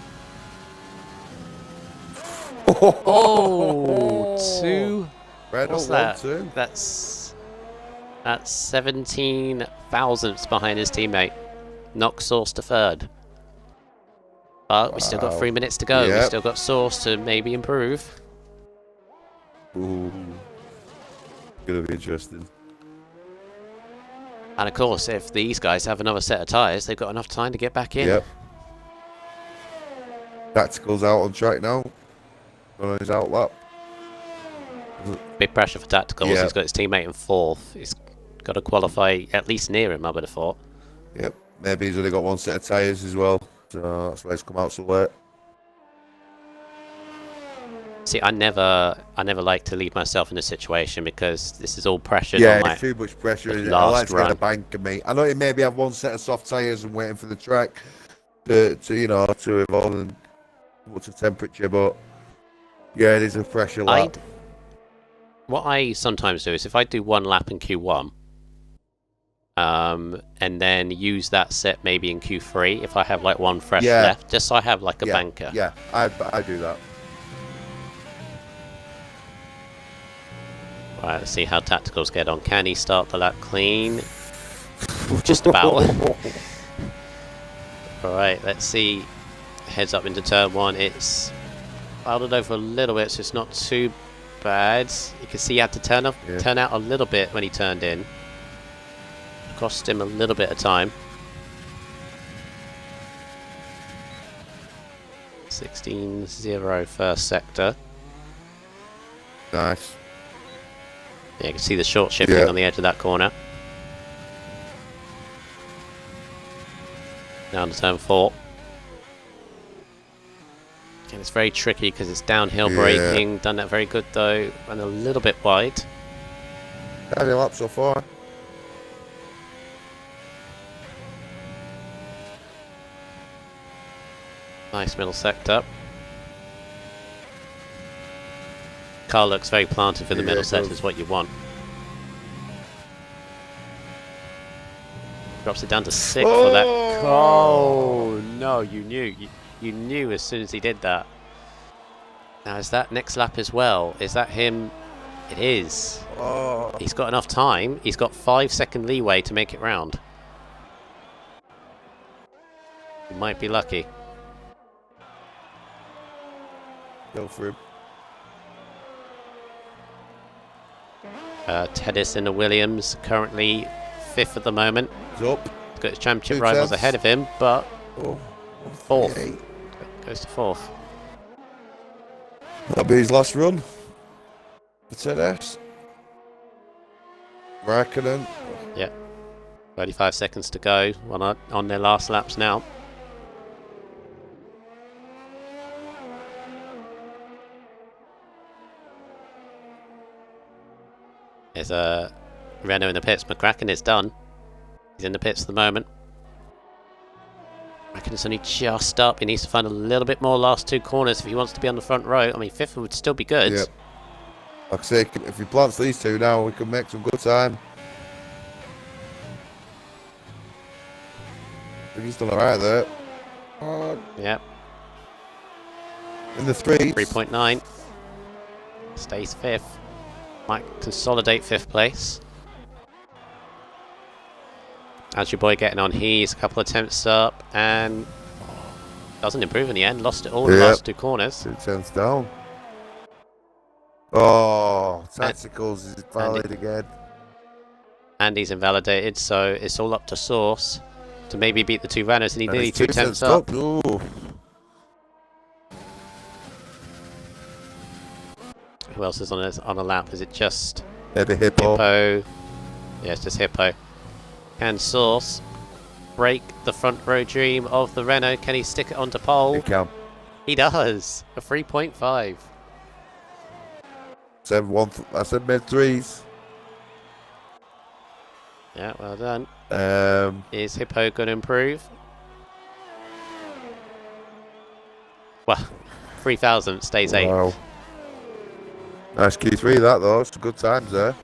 Oh, 2. Red What's on that? 1, 2. That's 17 thousandths behind his teammate. Knocks Source to 3rd. But we still got 3 minutes to go. Yep. We still got Source to maybe improve. Ooh. Gonna be interesting. And of course, if these guys have another set of tyres, they've got enough time to get back in. Yep. Tactical's out on track now. On his out lap. Big pressure for Tacticals. Yeah. He's got his teammate in 4th. He's got to qualify at least near him, I would have thought. Yep. Maybe he's only got 1 set of tyres as well. So that's why he's come out so late. See, I never like to leave myself in a situation, because this is all pressured Yeah, on my it's too much pressure. I last like to get run. a bank of me. I know he maybe have 1 set of soft tyres and waiting for the track to evolve and what's the temperature, but yeah, it is a pressure lap. What I sometimes do is, if I do 1 lap in Q1, and then use that set maybe in Q3 if I have like 1 fresh left, just so I have like a banker. Yeah, I do that. Right, let's see how Tacticals get on. Can he start the lap clean? Just about. Alright, let's see. Heads up into turn 1. It's clouded over a little bit, so it's not too bad. You can see he had to turn out a little bit when he turned in. Cost him a little bit of time. 16-0 first sector. Nice. Yeah, you can see the short shifting on the edge of that corner. Down to turn 4. And it's very tricky because it's downhill braking. Done that very good though, and a little bit wide. How many laps so far? Nice middle sector. Car looks very planted for the middle sector, is what you want. Drops it down to 6 for that. Oh no, you knew. You knew as soon as he did that. Now is that next lap as well? Is that him? It is. Oh. He's got enough time. He's got 5-second leeway to make it round. He might be lucky. Go for him. Teddis in the Williams, currently 5th at the moment. He's up. He's got his championship rivals ahead of him, but 4th. Okay. Goes to 4th. That'll be his last run. For Teddis. Raikkonen. Yeah. 35 seconds to go on their last laps now. There's a Renault in the pits. McCracken is done. He's in the pits at the moment. McCracken's only just up. He needs to find a little bit more last 2 corners if he wants to be on the front row. I mean, 5th would still be good. Yep. Like I say, if he plants these 2 now, we can make some good time. I think he's done alright there. Yep. In the 3s. 3.9. Stays 5th. Might consolidate 5th place. How's your boy getting on? He's a couple of attempts up and doesn't improve in the end. Lost it all in the last 2 corners. 2 tenths down. Oh, Tacticals is valid again. And he's invalidated, so it's all up to Source to maybe beat the 2 runners, and he nearly 2 tenths up. Ooh. Who else is on a lap? Is it just Maybe Hippo? Yeah, it's just Hippo. Can Source break the front row dream of the Renault? Can he stick it onto pole? He can. He does. A 3.5. I said mid 3s. Yeah, well done. Is Hippo going to improve? Well, 3,000 stays 8th. Wow. Nice Q3 that though. Some good times there.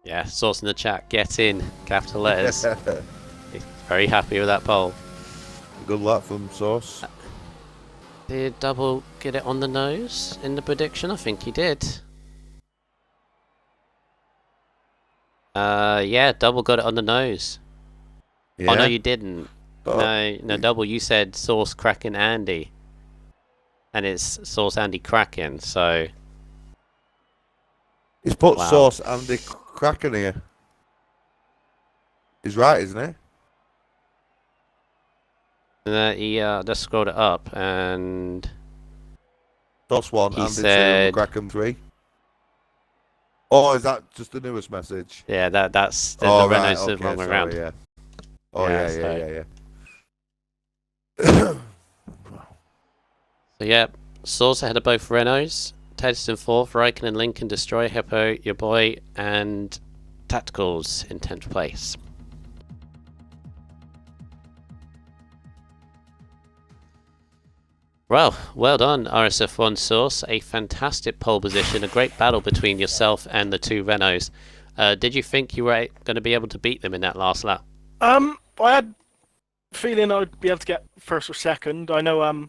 Yeah, Source in the chat. Get in. Capital letters. He's very happy with that pole. Good luck from Source. Did Double get it on the nose in the prediction? I think he did. Yeah, Double got it on the nose. Yeah. Oh no, you didn't. No, Double. You said Source, Kraken, Andy, and it's Source, Andy, Kraken. So he's put Source, Andy, Kraken here. He's right, isn't he? He just scrolled it up and Source 1, Andy said 2, Kraken 3. Oh, is that just the newest message? Yeah, that's the right, Renault's the wrong way around. Yeah. Oh yeah. So yeah, Source ahead of both Renaults. Ted's in 4th, Raikkonen and Lincoln Destroy, Hippo, your boy, and Tacticals in 10th place. Well done, RSF1 Source. A fantastic pole position, a great battle between yourself and the 2 Renaults. Did you think you were going to be able to beat them in that last lap? I had a feeling I'd be able to get 1st or 2nd. I know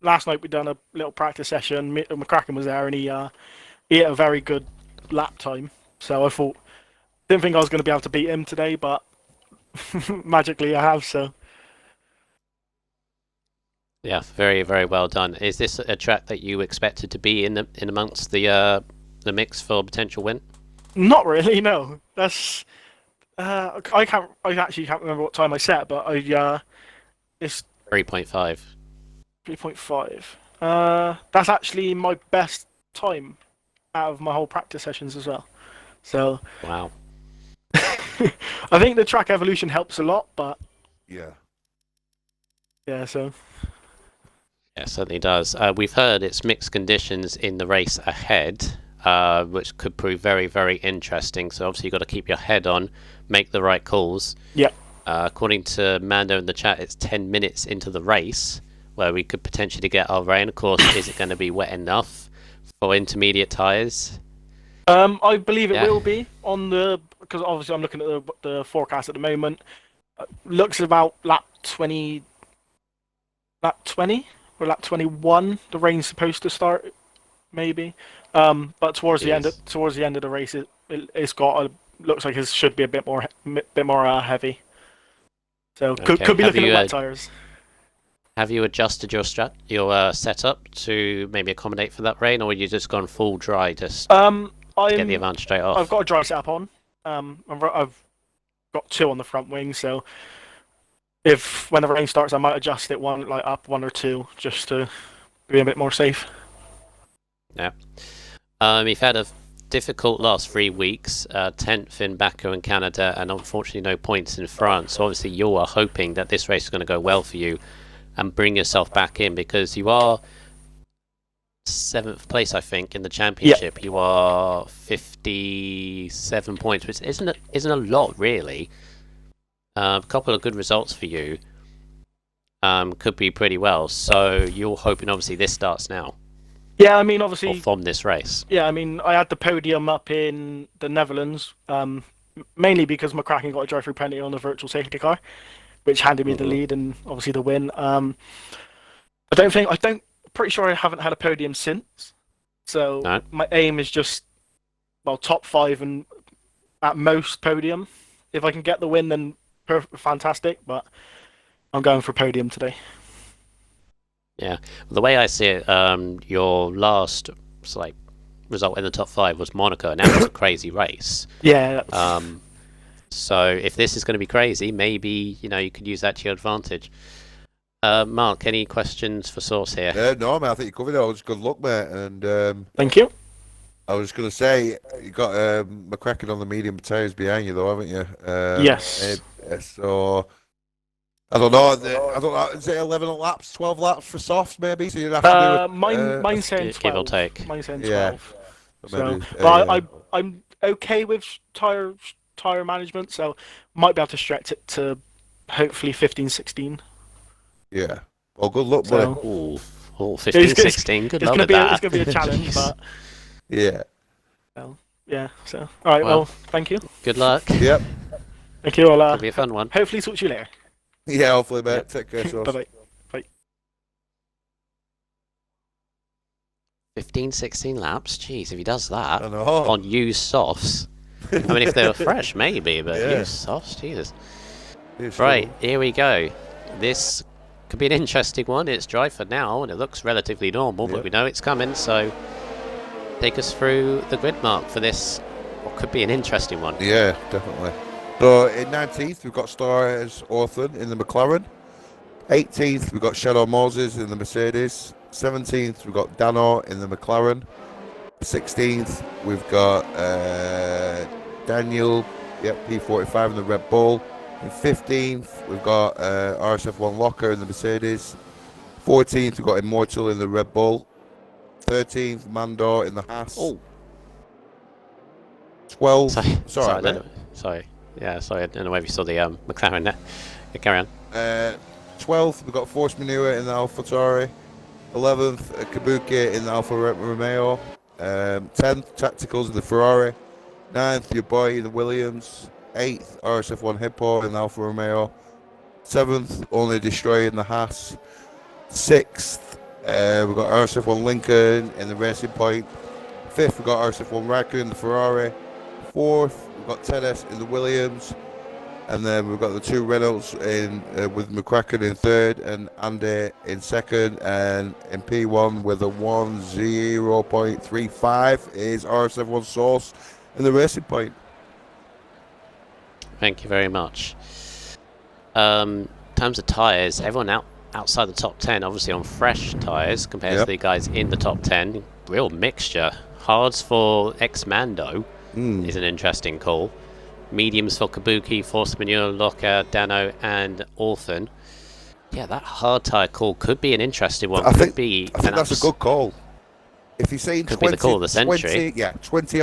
last night we done a little practice session. McCracken was there and he he hit a very good lap time. So I didn't think I was going to be able to beat him today, but magically I have. So Yeah, very, very well done. Is this a track that you expected to be in amongst the mix for a potential win? not really. No, that's I actually can't remember what time I set, but it's 3.5. 3.5. That's actually my best time out of my whole practice sessions as well. So Wow. I think the track evolution helps a lot, but Yeah. so Yeah, it certainly does. We've heard it's mixed conditions in the race ahead, which could prove very, very interesting. So obviously you've got to keep your head on, make the right calls. yeah. According to Mando in the chat, it's 10 minutes into the race where we could potentially get our rain. Of course, is it going to be wet enough for intermediate tyres? I believe it Yeah. will be because obviously I'm looking at the forecast at the moment. Looks about lap 20 or lap 21. The rain's supposed to start, maybe. But towards the end of the race, looks like it should be a bit more heavy. So Okay. could be looking at wet tires. Have you adjusted your setup to maybe accommodate for that rain, or are you just gone full dry just to get the advantage straight off? I've got a dry setup on. I've got 2 on the front wing, so when the rain starts, I might adjust it up 1 or 2 just to be a bit more safe. Yeah. You've had a difficult last 3 weeks, 10th in Baku in Canada, and unfortunately no points in France. So obviously you are hoping that this race is going to go well for you and bring yourself back in, because you are 7th place, I think, in the championship. Yeah. You are 57 points, which isn't a lot really. A couple of good results for you. Could be pretty well. So you're hoping obviously this starts now. Yeah, I mean, obviously, or from this race. Yeah, I mean, I had the podium up in the Netherlands, mainly because McCracken got a drive-through penalty on the virtual safety car, which handed me the lead and obviously the win. Pretty sure I haven't had a podium since. So my aim is just, top 5 and at most podium. If I can get the win, then fantastic. But I'm going for podium today. Yeah, the way I see it, your last result in the top 5 was Monaco, and that was a crazy race. Yeah. So if this is going to be crazy, maybe you could use that to your advantage. Mark, any questions for Source here? No, man, I think you covered it all. Good luck, mate. And thank you. I was going to say, you got McCracken on the medium tires behind you, though, haven't you? Yes. So I don't know. Is it 11 laps, 12 laps for softs, maybe? So you'd have to do mine's saying 12. Give or take. Mine's saying 12. Yeah. So, but I'm okay with tire management, so might be able to stretch it to hopefully 15, 16. Yeah. Well, good luck, buddy. Oh, 15, 16. Good luck with that. It's going to be a challenge, but yeah. Well, yeah. So, all right. Well, thank you. Good luck. Yep. Thank you all. It'll be a fun one. Hopefully, talk to you later. Yeah, hopefully, mate. Take care, Source. Bye-bye. Bye. 15, 16 laps? Jeez, if he does that I know. on used softs. I mean, if they were fresh, maybe, but Yeah. used softs, Jesus. Right, here we go. This could be an interesting one. It's dry for now, and it looks relatively normal, but we know it's coming, so take us through the grid mark for this, what could be an interesting one. Yeah, definitely. So in 19th, we've got Stars Orthan in the McLaren. 18th, we've got Shadow Moses in the Mercedes. 17th, we've got Dano in the McLaren. 16th, we've got Daniel, P45 in the Red Bull. In 15th, we've got RSF1 Locker in the Mercedes. 14th, we've got Immortal in the Red Bull. 13th, Mandor in the Haas. 12th, Sorry. Yeah, sorry, I don't know whether you saw the McLaren there. Yeah, carry on. 12th, we've got Force Manure in the AlphaTauri. 11th, Kabuki in the Alfa Romeo. 10th, Tacticals in the Ferrari. 9th, your boy in the Williams. 8th, RSF1 Hippo in the Alfa Romeo. 7th, Only Destroy in the Haas. 6th, we've got RSF1 Lincoln in the Racing Point. Fifth, we've got RSF1 Raikkonen in the Ferrari. Fourth, we've got Tedesco in the Williams. And then we've got the two Renaults in with McCracken in third and Andy in second. And in P1 with a 1:0.35 is RSF1 Source in the Racing Point. Thank you very much. In terms of tyres, everyone outside the top 10, obviously on fresh tyres compared to the guys in the top 10. Real mixture. Hards for X-Mando is an interesting call. Mediums for Kabuki, Force Manure, Locker, Dano, and Orphan. Yeah, that hard tyre call could be an interesting one. I think that's a good call. If he's saying could be the call of the century. 20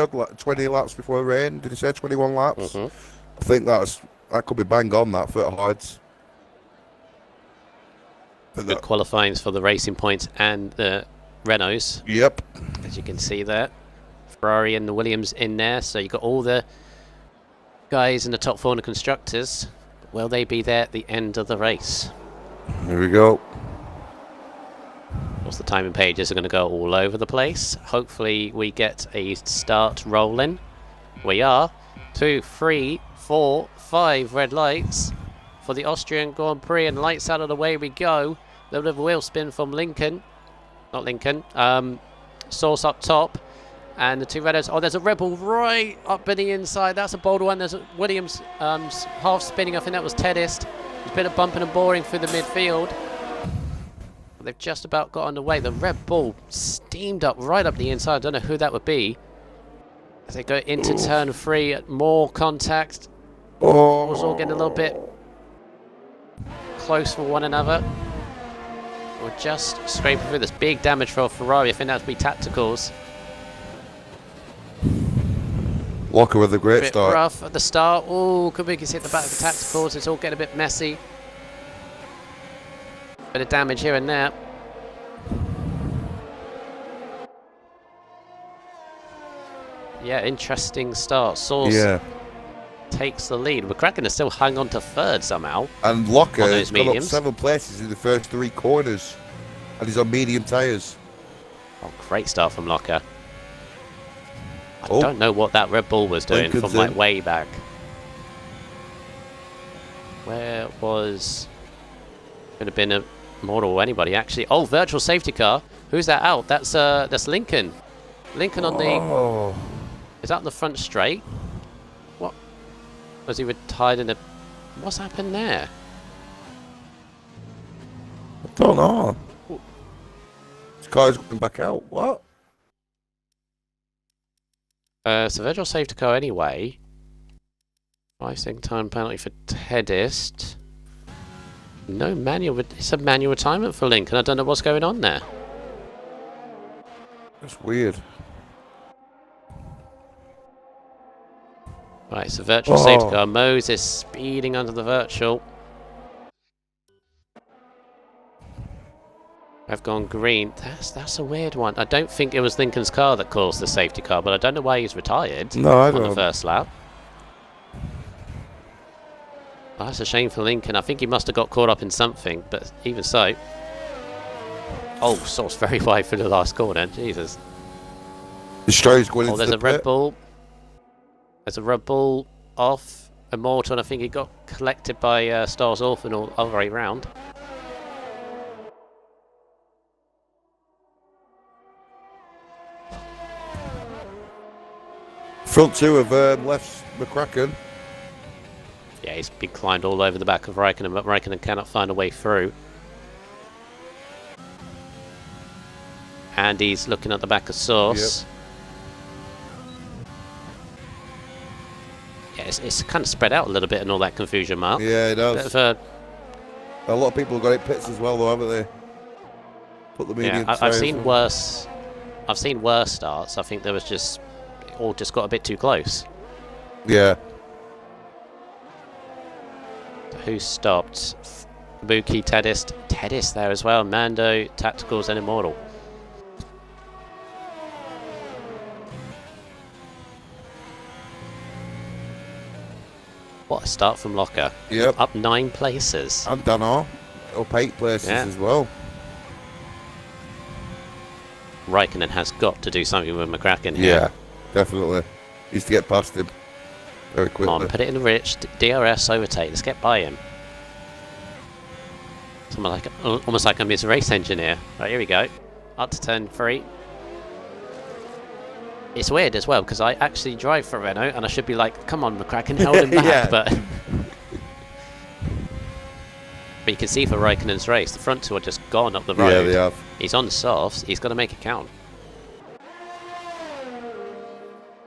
laps before the rain. Did he say 21 laps? I think that could be bang on that for hards. Good qualifying for the Racing Points and the Renaults. Yep. As you can see there. Ferrari and the Williams in there. So you've got all the guys in the top 4 in the constructors. Will they be there at the end of the race? Here we go. Of course, the timing pages are going to go all over the place. Hopefully we get a start rolling. We are. 2, 3, 4, 5 red lights for the Austrian Grand Prix, and lights out of the way we go. A little bit of a wheel spin from Lincoln. Not Lincoln. Source up top. And the two Redos. Oh, there's a Rebel right up in the inside. That's a bold one. There's a Williams half spinning. I think that was Tedesco. There's a bit of bumping and boring through the midfield. They've just about got underway. The Red Bull steamed up right up the inside. I don't know who that would be. As they go into turn 3, more contact. Was all getting a little bit close for one another. We're just scraping through this big damage for Ferrari. I think that would be tacticals. Walker with a great start. Rough at the start. Oh, Kabuki's hit the back of the tacticals. It's all getting a bit messy. Bit of damage here and there. Yeah, interesting start. Source takes the lead. McCracken has still hung on to third somehow. And Locker has got up 7 places in the first 3 corners. And he's on medium tyres. Oh, great start from Locker. I don't know what that Red Bull was doing from like way back. Where was... Could have been a Mortal or anybody actually. Oh, virtual safety car. Who's that out? That's Lincoln. Lincoln on the... Is that the front straight? What? Was he retired in the... What's happened there? I don't know. This car's going back out. What? So virtual safety car anyway. 5-second time penalty for Tedesco. No manual. It's a manual retirement for Lincoln. I don't know what's going on there. That's weird. Right, so virtual safety car. Moses speeding under the virtual. I've gone green. That's a weird one. I don't think it was Lincoln's car that caused the safety car, but I don't know why he's retired on the first lap. Oh, that's a shame for Lincoln. I think he must have got caught up in something, but even so. Oh, Source very wide for the last corner. Jesus. Destroyer's going into there's the a Red pit. Bull. There's a Red Bull off Immortal, and I think he got collected by Stars Orphan all the way round. Front 2 have left McCracken. Yeah, he's been climbed all over the back of Raikkonen, but Raikkonen cannot find a way through. And he's looking at the back of Source. Yep. Yeah, it's kind of spread out a little bit and all that confusion, Mark. Yeah, it does. A lot of people have got it pits as well, though, haven't they? Put the medium. Yeah, I've seen worse. I've seen worse starts. I think there was just all just got a bit too close. Yeah. Who stopped? Kabuki, Tedesco there as well. Mando, Tacticals, and Immortal. What a start from Locker. Yep. Up 9 places. And Dunn up 8 places as well. Raikkonen has got to do something with McCracken here. Yeah, definitely. Needs to get past him very quickly. Come on, put it in the rich. DRS overtake. Let's get by him. Almost like I'm his race engineer. Right, here we go. Up to turn 3. It's weird as well because I actually drive for Renault and I should be like, come on, McCracken, hold him back. Yeah. But you can see for Raikkonen's race, the front two are just gone up the road. Yeah, they have. He's on softs. He's got to make it count.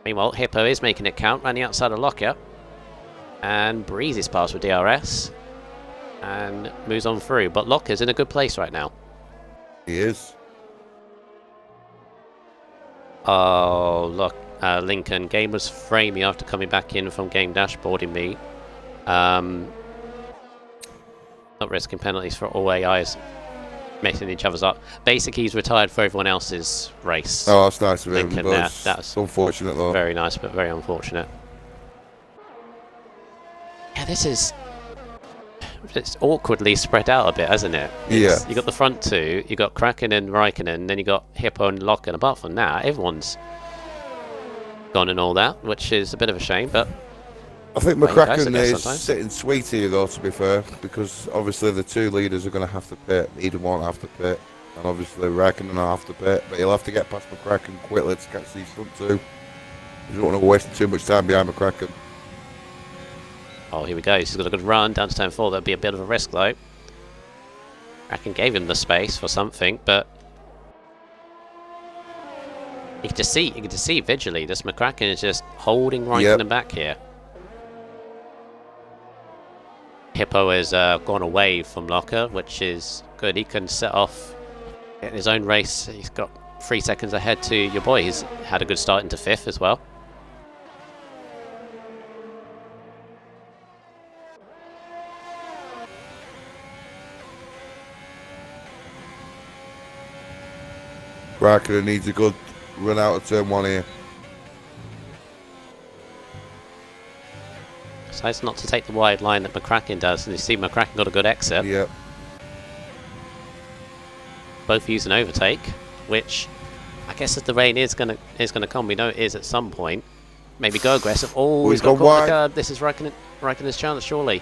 Meanwhile, Hippo is making it count, around the outside of Locker. And breezes past with DRS. And moves on through. But Locker's in a good place right now. He is. Oh, look. Lincoln. Game was framey after coming back in from game dashboarding me. Not risking penalties for all AIs. Messing each other's up. Basically, he's retired for everyone else's race. Oh, that's nice of him. Lincoln, But that's unfortunate, though. very nice, but very unfortunate. Yeah, this is... It's awkwardly spread out a bit, hasn't it? Yeah. You got the front two, you got Kraken and Raikkonen, then you got Hippo and Lock, and apart from that, everyone's gone and all that, which is a bit of a shame, but... I think Well, you guys, I McCracken guess, is sometimes. sitting sweet here, though, to be fair, because obviously the two leaders are going to have to pit. Eden won't have to pit, and obviously Raikkonen will have to pit, but he'll have to get past McCracken quickly to catch these front two. He don't want to waste too much time behind McCracken. Oh, here we go. He's got a good run down to turn 4. That'd be a bit of a risk, though. Kraken gave him the space for something, but... You can just see visually, this McCracken is just holding Raikkonen back here. Hippo has gone away from Locker, which is good. He can set off in his own race. He's got 3 seconds ahead to your boy. He's had a good start into 5th as well. Raikkonen needs a good run out of turn 1 here. Decides not to take the wide line that McCracken does, and you see McCracken got a good exit. Yep. Both use an overtake, which I guess as the rain is gonna come, we know it is at some point. Maybe go aggressive. Oh, he's got gone wide. the curb. This is Raikkonen's chance, surely.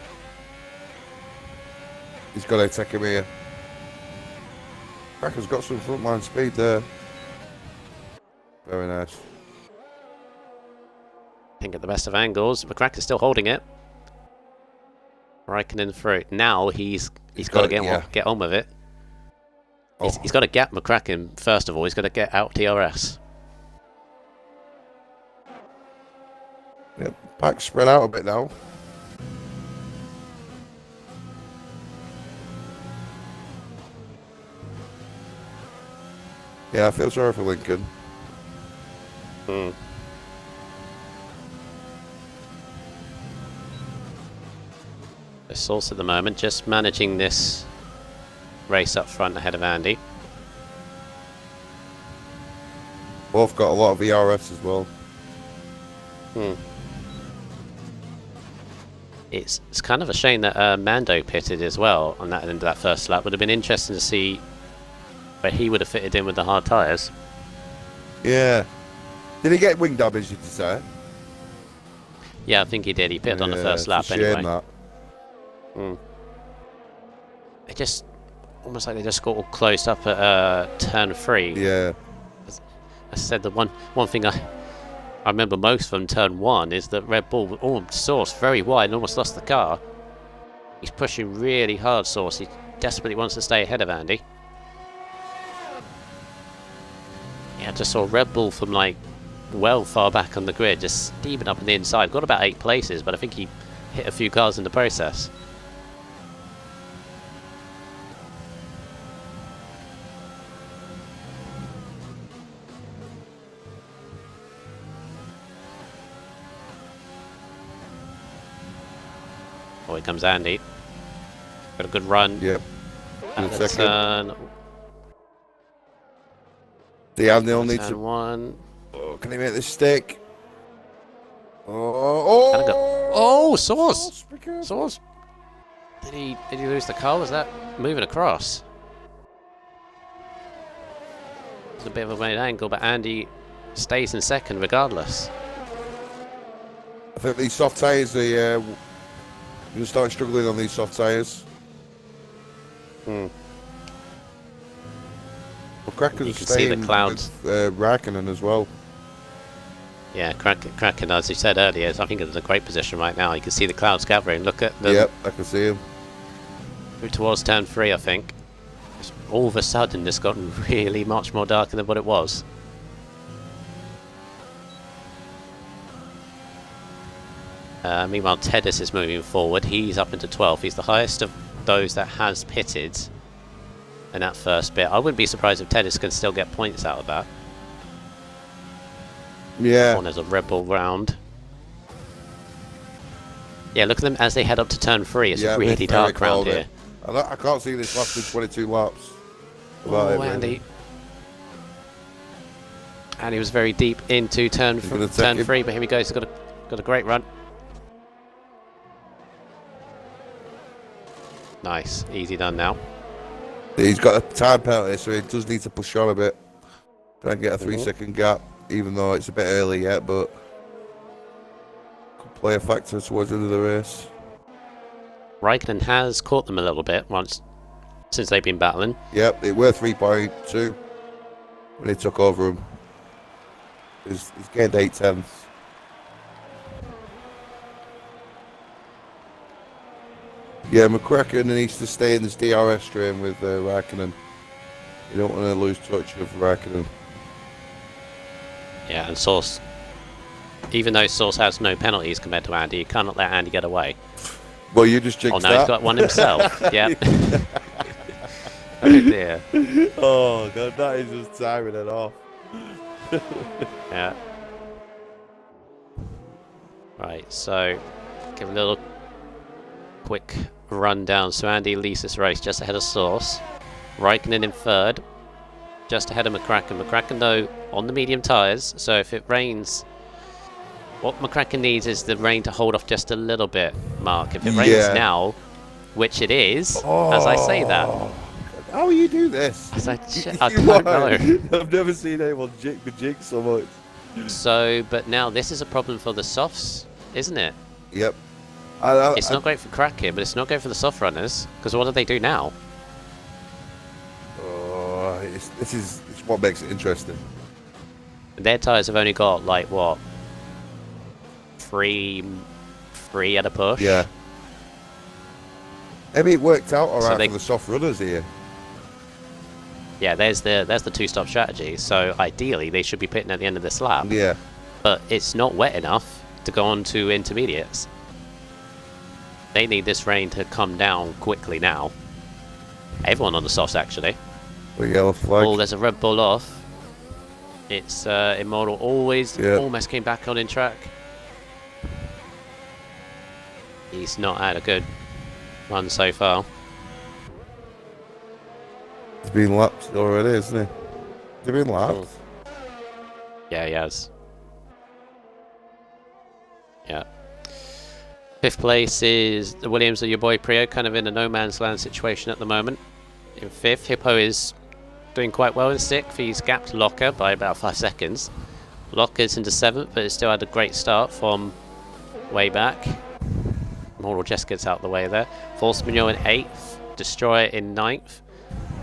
He's got to take him here. Raikkonen's got some front line speed there. Very nice. Think at the best of angles. McCracken's still holding it. Raikkonen through. Now he's got to get on with it. Oh. He's got to gap McCracken first of all. He's got to get out DRS. Yep. Pack spread out a bit now. Yeah, I feel sorry for Lincoln. Sauce at the moment, just managing this race up front ahead of Andy. Both got a lot of ERS as well. It's kind of a shame that Mando pitted as well on that end of that first lap. Would have been interesting to see where he would have fitted in with the hard tyres. Yeah. Did he get wing damage, did you say? Yeah, I think he did. He pitted on the first lap it's a shame anyway. That. They just almost like they just got all closed up at turn 3. Yeah. I said the one thing I remember most from turn 1 is that Red Bull Source very wide and almost lost the car. He's pushing really hard, Source. He desperately wants to stay ahead of Andy. Yeah, I just saw Red Bull from like well far back on the grid, just steaming up on the inside. Got about 8 places, but I think he hit a few cars in the process. Oh, here comes Andy. Got a good run. Yep. At Good the second. turn. The Andy will need Turn to. 1. Oh, can he make this stick? Oh! Oh, Sauce! Be careful. Sauce! Did he lose the car? Was that moving across? It's a bit of a weird angle, but Andy stays in second regardless. I think these soft tyres, you're starting struggling on these soft tyres. Well, Cracker's can see the clouds. With, Raikkonen as well. Yeah, Kraken, as you said earlier, I think it's in a great position right now. You can see the clouds gathering. Look at them. Yep, I can see him. Towards turn 3, I think. All of a sudden, it's gotten really much more darker than what it was. Meanwhile, Tedis is moving forward. He's up into 12th. He's the highest of those that has pitted in that first bit. I wouldn't be surprised if Tedis can still get points out of that. Yeah. One as a Red Bull round. Yeah, look at them as they head up to turn 3. It's really dark round here. I can't see this lasting 22 laps. Oh, Andy. And he was very deep into turn 3, but here he goes. He's got a great run. Nice, easy done now. He's got a time penalty, so he does need to push on a bit. Try and get a 3-second gap, even though it's a bit early yet, but could play a factor towards the end of the race. Raikkonen has caught them a little bit since they've been battling. Yep, it were 3.2 when he took over him. He's gained 8/10. Yeah, McCracken needs to stay in this DRS train with Raikkonen. You don't want to lose touch of Raikkonen. Yeah, and Source, even though Source has no penalties compared to Andy, you cannot let Andy get away. Well, you just jinxed that. Oh no, he's got one himself. Yep. Oh dear. Oh god, that is just timing it off. Yeah. Right, so give a little quick rundown. So Andy leads this race just ahead of Source. Raikkonen in third, just ahead of McCracken. McCracken though on the medium tyres, so if it rains, what McCracken needs is the rain to hold off just a little bit, Mark. If it rains now, which it is, as I say that. How do you do this? I don't know. I've never seen anyone jig the jig so much. So, but now this is a problem for the softs, isn't it? Yep. It's not great for Kraken, but it's not great for the soft runners, because what do they do now? It's what makes it interesting. Their tyres have only got, like, what? Three at a push? Yeah. Maybe it worked out alright for the soft runners here. Yeah, there's the two-stop strategy. So ideally, they should be pitting at the end of this lap. Yeah. But it's not wet enough to go on to intermediates. They need this rain to come down quickly now. Everyone on the softs, actually. The yellow flag. Oh, there's a Red Bull off. It's Immortal almost came back on in track. He's not had a good run so far. He's been lapped already, isn't he? Has he been lapped? Yeah, he has. Yeah. Fifth place is the Williams of your boy Prio, kind of in a no man's land situation at the moment. In fifth, Hippo is doing quite well in sixth. He's gapped Locker by about 5 seconds. Locker's into seventh, but it's still had a great start from way back. Moral just gets out of the way there. Force Manuel in 8th, Destroyer in 9th.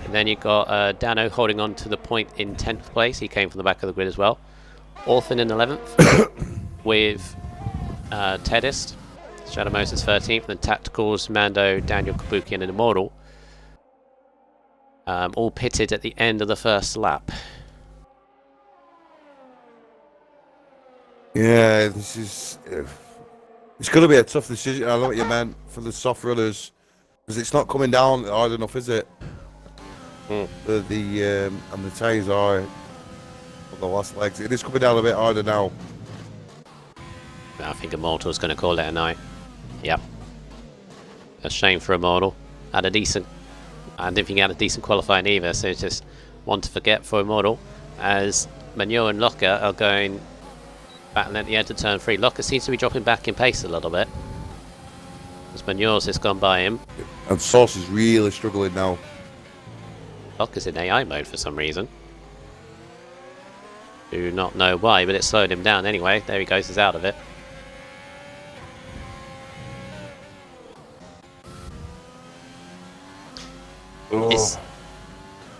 And then you've got Dano holding on to the point in 10th place. He came from the back of the grid as well. Orphan in 11th with Tedist. Shadow Moses 13th. And then Tacticals, Mando, Daniel Kabuki and Immortal. All pitted at the end of the first lap. Yeah, this is... it's going to be a tough decision. I know what you meant for the soft runners, because it's not coming down hard enough, is it? And the tyres are on the last legs. It is coming down a bit harder now. I think Immortal's going to call it a night. Yep. A shame for Immortal. I didn't think he had a decent qualifying either, so it's just one to forget for Immortal. As Manuel and Locker are going battling at the end of turn 3. Locker seems to be dropping back in pace a little bit, as Manuel's just gone by him. And Sauce is really struggling now. Locker's in AI mode for some reason. Do not know why, but it slowed him down anyway. There he goes, he's out of it.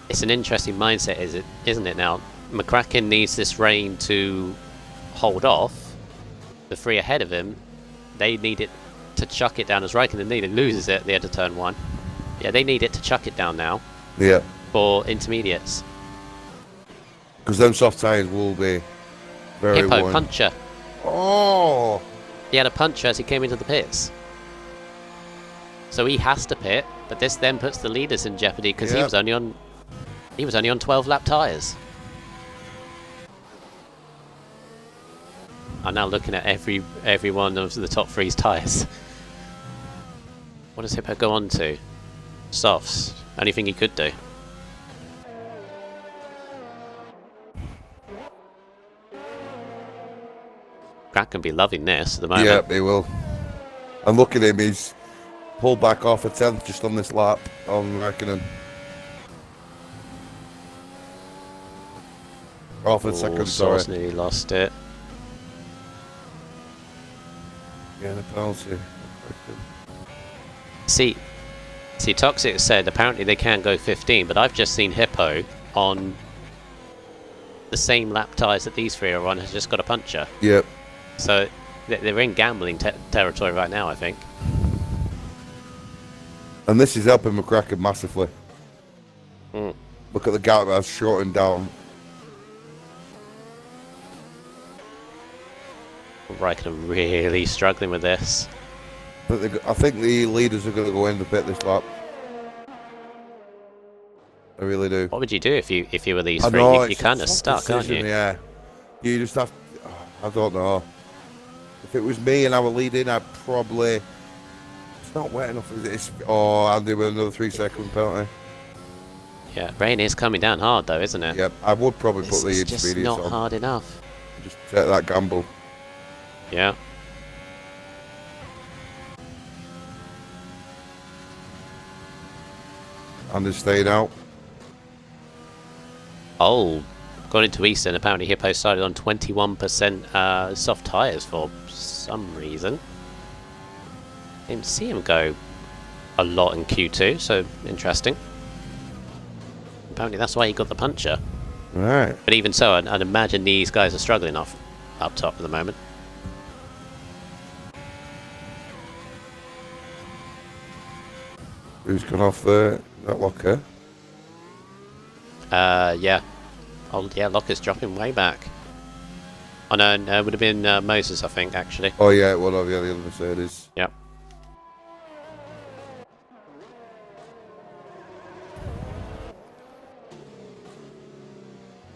It's an interesting mindset, isn't it now? McCracken needs this rain to hold off. The three ahead of him, they need it to chuck it down as Raikkonen needed. Loses it at the end of turn 1. Yeah, they need it to chuck it down now. Yeah. For intermediates. Because them soft tyres will be very Hippo worn. puncher. Oh! He had a puncher as he came into the pits. So he has to pit, but this then puts the leaders in jeopardy because he was only on 12 lap tyres. I'm now looking at every one of the top 3's tyres. What does Hippo go on to? Softs. Only thing he could do. Crack can be loving this at the moment. Yeah, he will. And look at him, he's pulled back off a 10th just on this lap on Raikkonen. Off a second, sorry. Sauce nearly lost it. Yeah, the penalty. See, Toxic said apparently they can go 15, but I've just seen Hippo on the same lap tyres that these 3 are on has just got a puncher. Yep. So they're in gambling territory right now, I think. And this is helping McCracken massively. Mm. Look at the gap that's shortened down. Raikkonen really struggling with this. But I think the leaders are going to go in the pit this lap. I really do. What would you do if you were these 3? Know, You're kind of stuck, aren't you? Yeah. You just have. I don't know. If it was me and I were leading, I'd probably. It's not wet enough, is it? Oh, Andy with another 3-second penalty. Yeah, rain is coming down hard though, isn't it? Yep, I would probably This put the is just intermediates not on. hard enough. Just take that gamble. Yeah. Andy's staying out. Oh, according to Easton, apparently Hippo started on 21% soft tyres for some reason. Didn't see him go a lot in Q2, so interesting. Apparently that's why he got the puncher. Right. But even so, I'd imagine these guys are struggling up top at the moment. Who's gone off that locker? Yeah. Oh, yeah, Locker's dropping way back. Oh, no, it would have been Moses, I think, actually. Oh, yeah, it would have. Yeah, the other Mercedes. Yep.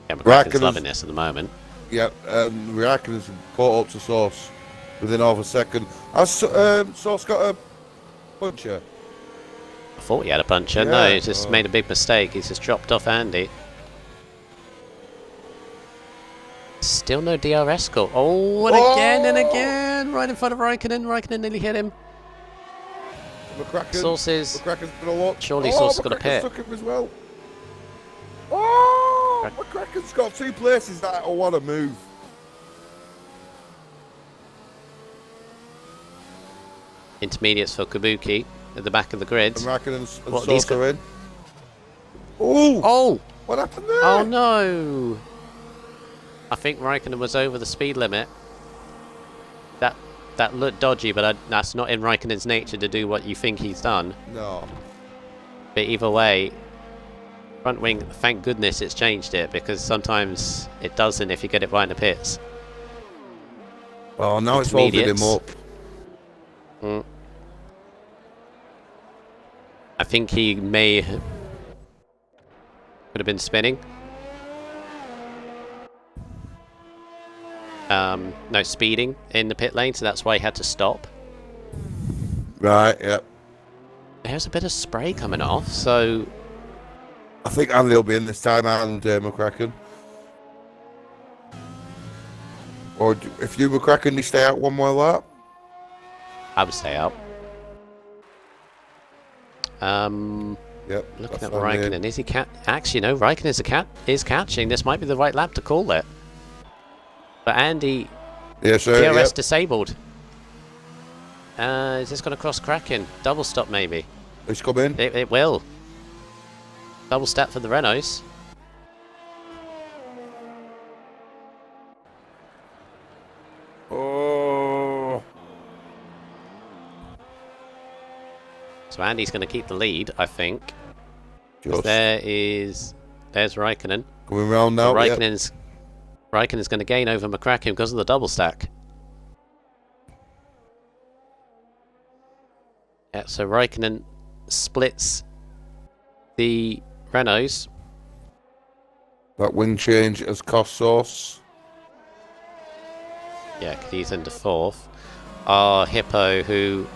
Yeah, McCracken's loving this at the moment. Yep, Raikkonen's caught up to Sauce within half a second. Has Sauce got a puncher? I thought he had a puncher. Yeah, No, he's just made a big mistake. He's just dropped off Andy. Still no DRS score. Oh, and again and again! Right in front of Raikkonen. Raikkonen nearly hit him. McCracken. Sauce's. McCracken's gonna watch. Surely Sauce has got a pit. Took him as well. Oh, McCracken's got 2 places that I want to move. Intermediates for Kabuki at the back of the grid. And Raikkonen and What, Sauce are in. Oh! Oh! What happened there? Oh no! I think Raikkonen was over the speed limit. That looked dodgy, but that's not in Raikkonen's nature to do what you think he's done. No. But either way, front wing, thank goodness it's changed it, because sometimes it doesn't if you get it right in the pits. Well, now it's holding him Intermediates. up. I think he could have been spinning. No, speeding in the pit lane, so that's why he had to stop. Right, yep. There's a bit of spray coming off, so... I think Andy will be in this time, and McCracken. Or if you McCracken, you stay out one more lap? I would stay out. Yep. Looking at Raikkonen, is he actually, no, Raikkonen is catching. This might be the right lap to call it. But Andy, Yes, sir. DRS Yep. disabled. Is this going to cross Kraken? Double stop maybe. It's coming. It will. Double stat for the Renaults. Oh. So Andy's going to keep the lead, I think. Just There's Raikkonen. coming round now. Yep. Raikkonen's going to gain over McCracken because of the double stack. Yeah, so Raikkonen splits the Renaults. That wing change has cost us. Yeah, 'cause he's into fourth. Hippo, who...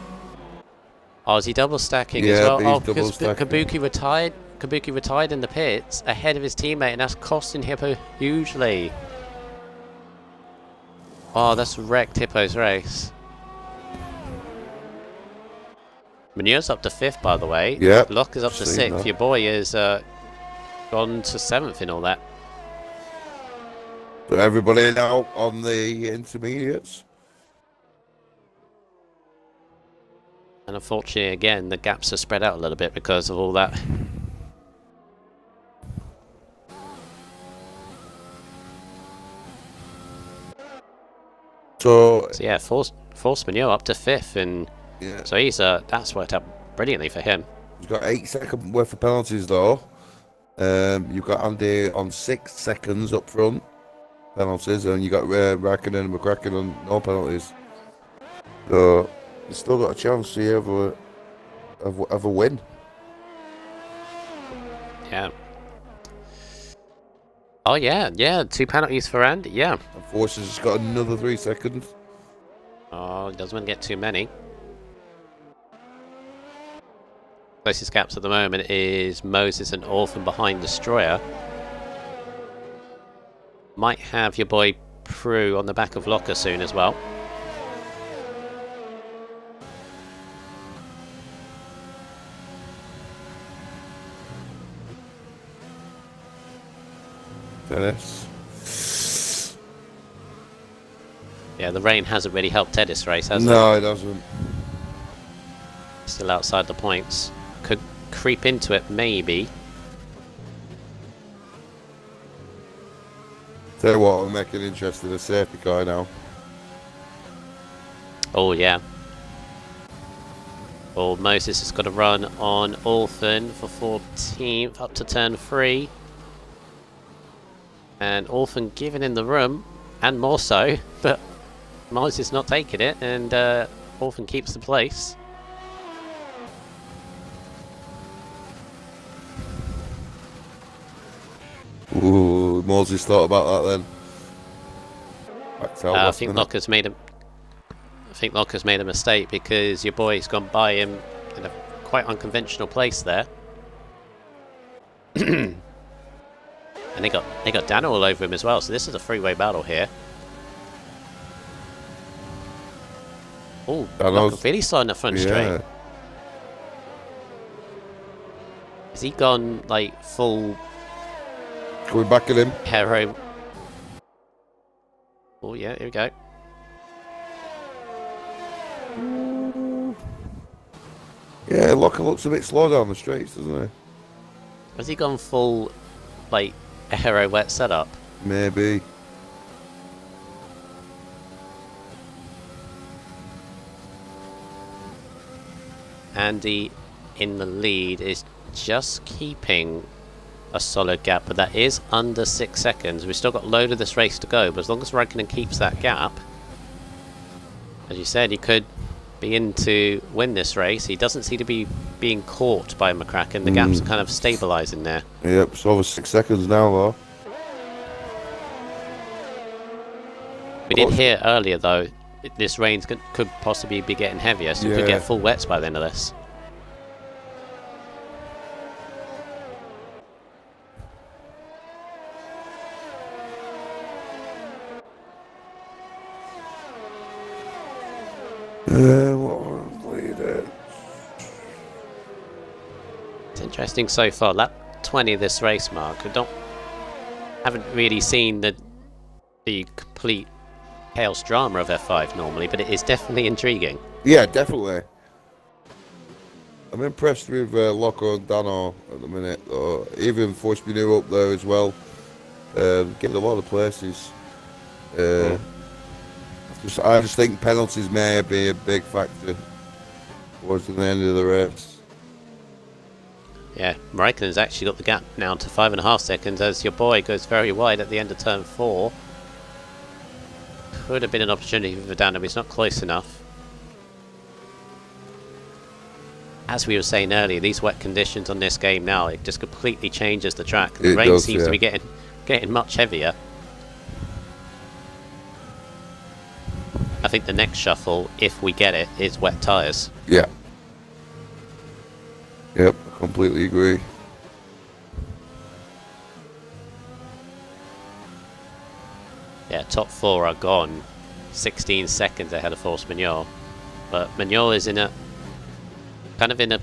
Oh, is he double stacking as Yeah, well? he's Oh, double because stacking. Kabuki retired. Kabuki retired in the pits ahead of his teammate, and that's costing Hippo hugely. Oh, that's wrecked Hippo's race. Menure's up to 5th, by the way. Yep, Locke is up to seen 6th. that. Your boy is gone to 7th in all that. So everybody now on the intermediates. And unfortunately, again, the gaps are spread out a little bit because of all that. So So yeah, force Manure up to 5th, and yeah, so he's that's worked out brilliantly for him. he's got 8 seconds worth of penalties though. You've got Andy on 6 seconds up front penalties, and you got Raikkonen and McCracken on no penalties. So he's still got a chance to have a win. Yeah. Oh yeah, 2 penalties for Andy. Yeah. And Forces has got another 3 seconds. Oh, he doesn't want to get too many. Closest gaps at the moment is Moses and Orphan behind Destroyer. Might have your boy Prue on the back of Locker soon as well. Dennis. Yeah, the rain hasn't really helped Teddy's race, has it? No, it doesn't. Still outside the points. Could creep into it, maybe. Tell you what, I'm making interested in a safety car now. Oh, yeah. Well, Moses has got to run on Orphan for 14th up to turn 3. And Orphan giving in the room, and more so, but Moses not taking it, and Orphan keeps the place. Ooh, Moses thought about that then. Backed out I last think minute. Locker's made a mistake because your boy's gone by him in a quite unconventional place there. And they got Dan all over him as well, so this is a three-way battle here. Oh, Locker really starting up front straight. Has he gone like full Coming back at him. hero? Oh yeah, here we go. Yeah, Locker looks a bit slow down the straights, doesn't he? Has he gone full like a hero wet setup? Maybe. Andy in the lead is just keeping a solid gap, but that is under 6 seconds. We've still got a load of this race to go, but as long as Raikkonen keeps that gap, as you said, he could be in to win this race. He doesn't seem to be being caught by McCracken. The gaps are kind of stabilising there. Yep, it's over 6 seconds now though. We did hear earlier though, this rain could possibly be getting heavier, so we could get full wets by the end of this. It's interesting so far. Lap 20 of this race, Mark. Haven't really seen the complete chaos drama of F5 normally, but it is definitely intriguing. Yeah, definitely. I'm impressed with Loco and Dunn at the minute, though. Even Force Menu up there as well. Getting a lot of places. I just think penalties may be a big factor towards the end of the race. Yeah, Raikkonen's actually got the gap now to 5.5 seconds as your boy goes very wide at the end of turn 4. Could have been an opportunity for Dunn, but he's not close enough. As we were saying earlier, these wet conditions on this game now, it just completely changes the track. The rain seems to be getting much heavier. I think the next shuffle, if we get it, is wet tyres. Yeah. Yep, I completely agree. Yeah, top 4 are gone. 16 seconds ahead of Force Majeure. But Majeure is in a kind of in a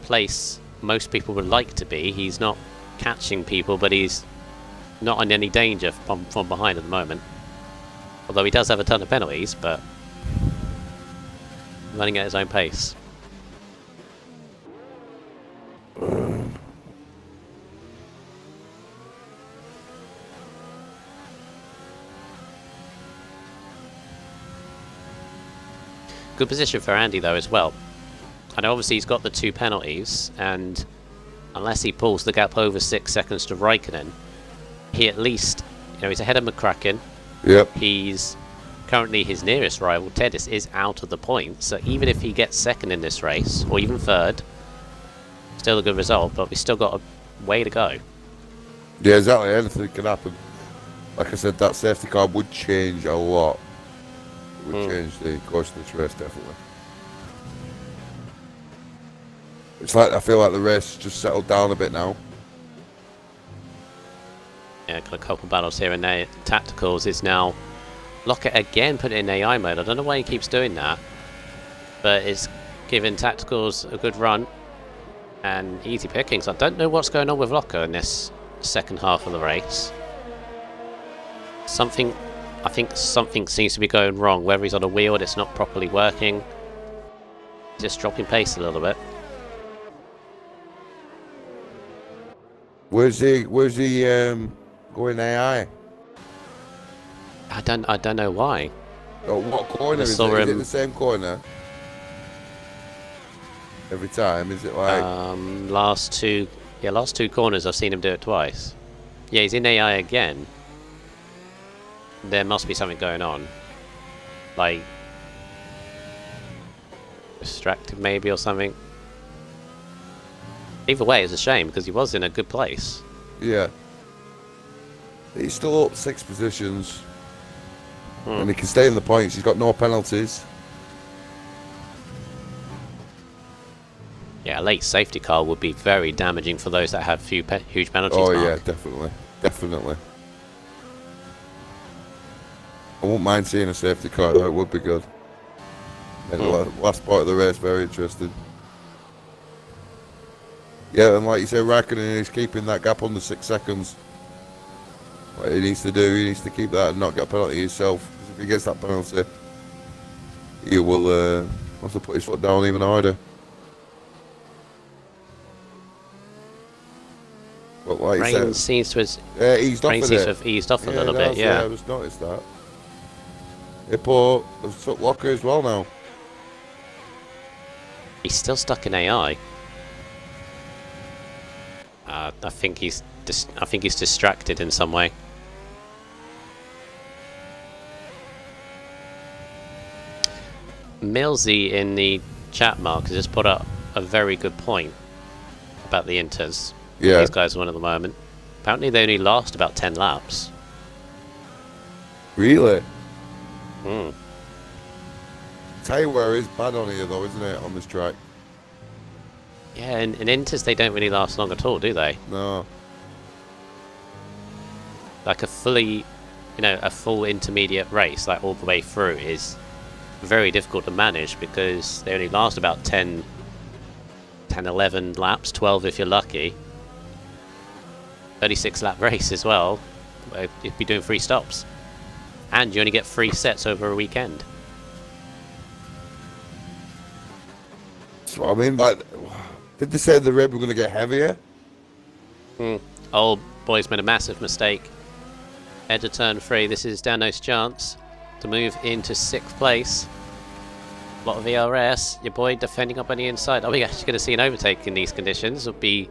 place most people would like to be. He's not catching people, but he's not in any danger from behind at the moment. Although he does have a ton of penalties, but running at his own pace. Good position for Andy though as well. And obviously he's got the 2 penalties, and unless he pulls the gap over 6 seconds to Raikkonen, he at least, he's ahead of McCracken. Yep. He's currently his nearest rival, Tedis, is out of the points. So even if he gets second in this race, or even third, still a good result, but we've still got a way to go. Yeah, exactly. Anything can happen. Like I said, that safety car would change a lot. It would change the course of this race, definitely. It's like I feel like the race just settled down a bit now. Yeah, got a couple battles here and there. Tacticals is now Lockett again put it in AI mode. I don't know why he keeps doing that, but it's giving Tacticals a good run and easy pickings. I don't know what's going on with Locker in this second half of the race. I think something seems to be going wrong. Whether he's on a wheel and it's not properly working, just dropping pace a little bit. Where's he going AI? I don't know why. Oh, what corner is it? Is it the same corner every time? Is it like last two corners I've seen him do it twice. Yeah, he's in AI again. There must be something going on, like distracted maybe or something. Either way, it's a shame because he was in a good place. Yeah. He's still up 6 positions. And he can stay in the points. He's got no penalties. Yeah, a late safety car would be very damaging for those that have huge penalties. Oh, yeah, definitely. Definitely. I wouldn't mind seeing a safety car, though. It would be good. And the last part of the race, very interesting. Yeah, and like you say, Raikkonen is keeping that gap under 6 seconds. What he needs to do, he needs to keep that and not get a penalty himself. Because if he gets that penalty, he will have to put his foot down even harder. But like Rain you said, seems to have eased off a little bit. Yeah, I just noticed that. Hippo has took Locker as well now. He's still stuck in AI. I think he's distracted in some way. Millsy in the chat mark has just put up a very good point about the Inters. Yeah. These guys won at the moment. Apparently they only last about 10 laps. Really? Mm. Tyre wear is bad on here though, isn't it, on this track? Yeah, and Inters, they don't really last long at all, do they? No. Like a full intermediate race, like all the way through, is very difficult to manage because they only last about 10, 11 laps, 12 if you're lucky. 36 lap race as well. You'd be doing 3 stops. And you only get 3 sets over a weekend. That's what I mean. Like, did they say the rib were going to get heavier? Old boy's made a massive mistake. Head to turn 3. This is Dano's chance to move into 6th place. A lot of ERS. Your boy defending up on the inside. Are we actually going to see an overtake in these conditions? It'll be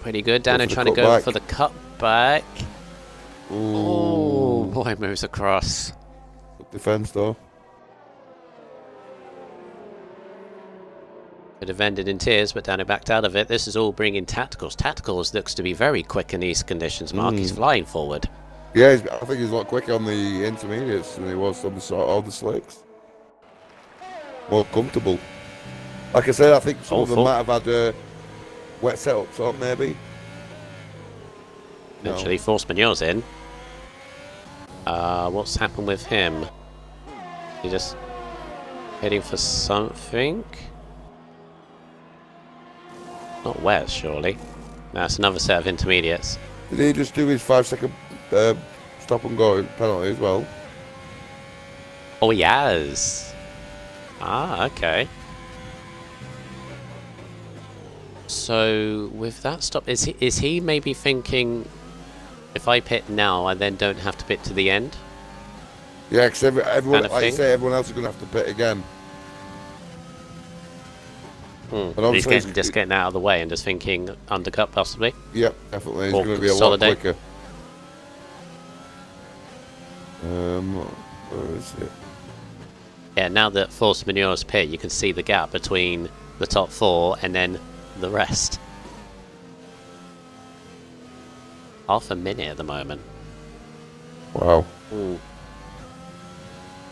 pretty good. Dano trying to go for the cutback. Oh, boy moves across. Good defense though. Could have ended in tears, but Dano backed out of it. This is all bringing Tacticals. Tacticals looks to be very quick in these conditions, Mark. He's flying forward. Yeah, I think he's a lot quicker on the intermediates than he was on the slicks. More comfortable. Like I said, I think some of them might have had wet setups on, maybe. Eventually, Force Manure's in. What's happened with him? He just heading for something? Not wet, surely. That's another set of intermediates. Did he just do his 5-second stop and go penalty as well? Oh, he has. Ah, okay. So with that stop, is he maybe thinking, if I pit now, I then don't have to pit to the end? Yeah, because everyone, like you say, everyone else is going to have to pit again. He's just getting out of the way and just thinking undercut possibly. Yep, definitely. He's going to be a lot quicker. Where is it? Yeah, now that Force Manure's pit, you can see the gap between the top 4 and then the rest. Half a minute at the moment. Wow. Ooh.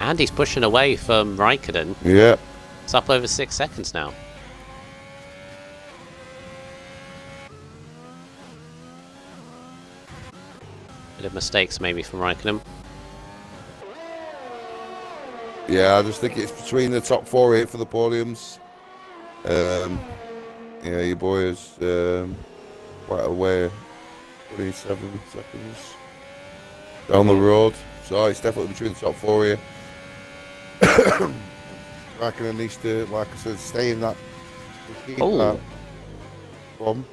And he's pushing away from Raikkonen. Yeah. It's up over 6 seconds now. Bit of mistakes maybe from Raikkonen. Yeah, I just think it's between the top 4 here for the podiums. Yeah, your boy is quite away. 27 seconds down the road. So it's definitely between the top 4 here. Raikkonen needs to, like I said, stay in that. Oh. Bomb.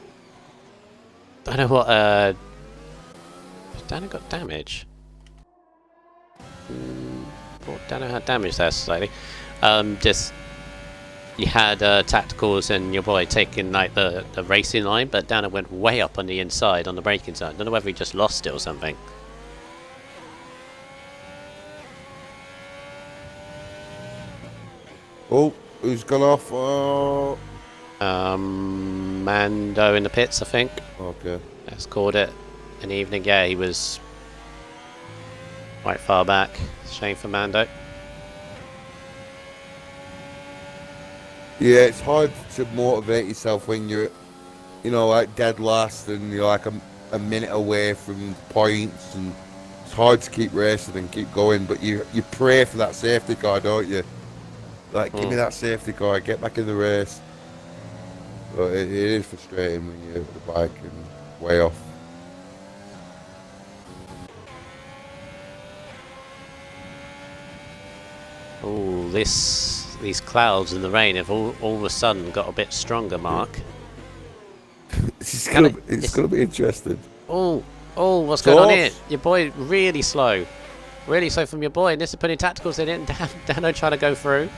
I don't know what. Dano got damage. Dano had damage there slightly. Just you had Tacticals and your boy taking like the racing line, but Dano went way up on the inside on the braking zone. Don't know whether he just lost it or something. Oh, who's gone off? Oh. Mando in the pits, I think. Okay. Let's call it an evening. Yeah, he was quite far back. Shame for Mando. Yeah, it's hard to motivate yourself when you're, you know, like dead last and you're like a minute away from points, and it's hard to keep racing and keep going, but you pray for that safety car, don't you? Like, give me that safety car, get back in the race. But it is frustrating when you're at the bike and way off. Oh, these clouds and the rain have all of a sudden got a bit stronger, Mark. It's gonna be interesting. Oh, what's going on here? Your boy really slow. Really slow from your boy, and this is putting Tacticals in it, and Dano trying to go through.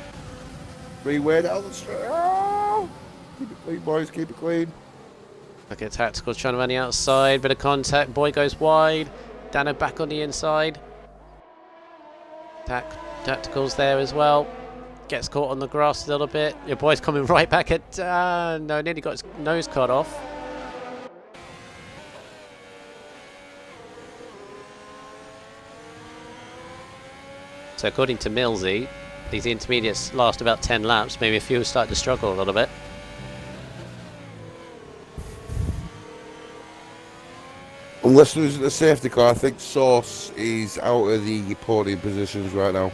Way down the street. Oh! Keep it clean, boys, keep it clean. Look at Tacticals trying to run the outside, bit of contact, boy goes wide. Dano back on the inside. Tacticals there as well. Gets caught on the grass a little bit. Your boy's coming right back at... no, nearly got his nose cut off. So according to Millsy, these intermediates last about 10 laps. Maybe a few start to struggle a little bit. Unless there's a safety car, I think Sauce is out of the podium positions right now.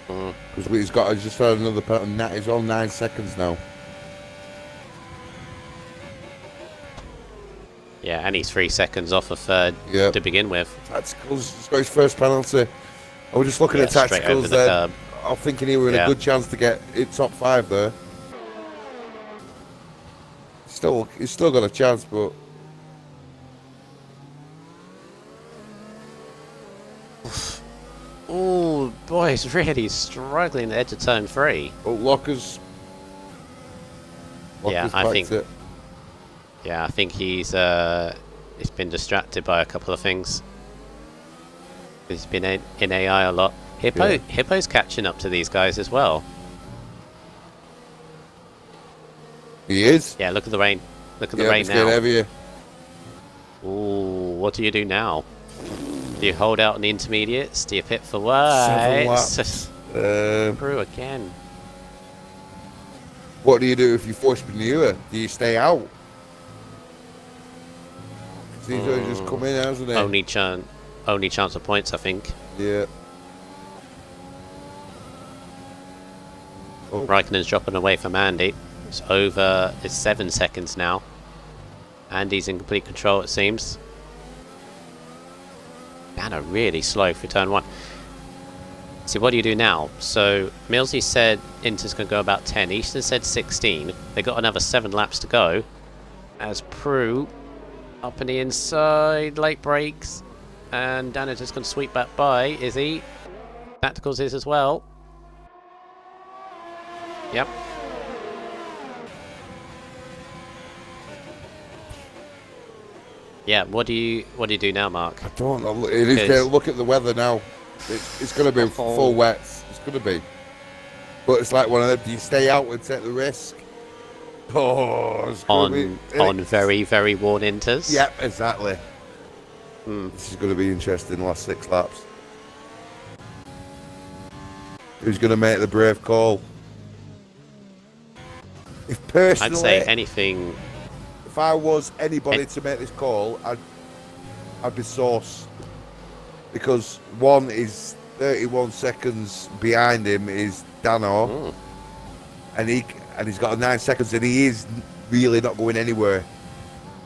Because he's just had another penalty. He's on 9 seconds now. Yeah, and he's 3 seconds off of third to begin with. Tacticals got his first penalty. I was just looking at straight over tacticals the then. curb. I'm thinking he were in a good chance to get in top 5 there. He's still got a chance, but Oh boy, he's really struggling at the edge of turn 3. oh, Locker's I think. it. Yeah, I think he's been distracted by a couple of things. He's been in AI a lot. Hippo's catching up to these guys as well. He is. Yeah, look at the rain. Look at the rain it's now. getting heavier. Ooh, what do you do now? Do you hold out on the intermediates? Do you pit for whites? Through again. What do you do if you force manure? Do you stay out? He's just come in, hasn't he? Only chance of points, I think. Yeah. Oh. Raikkonen's dropping away from Andy. It's 7 seconds now. Andy's in complete control, it seems. Dano really slow for turn 1. See, what do you do now? So, Millsy said Inter's going to go about 10. Easton said 16. They got another 7 laps to go. As Prue up in the inside, late brakes. And Dano's just going to sweep back by, is he? Tacticals is as well. Yep. Yeah, what do you do now, Mark? I don't know. It is. Look at the weather now. It's going to be full wets. It's going to be. But it's like one of them. Do you stay out and take the risk? Oh, it's on very, very worn inters. Yep, exactly. This is going to be interesting. Last 6 laps. Who's going to make the brave call? If personally, I'd say anything. If I was anybody to make this call, I'd be Sauce, because one is 31 seconds behind him is Dano, and he's got 9 seconds, and he is really not going anywhere.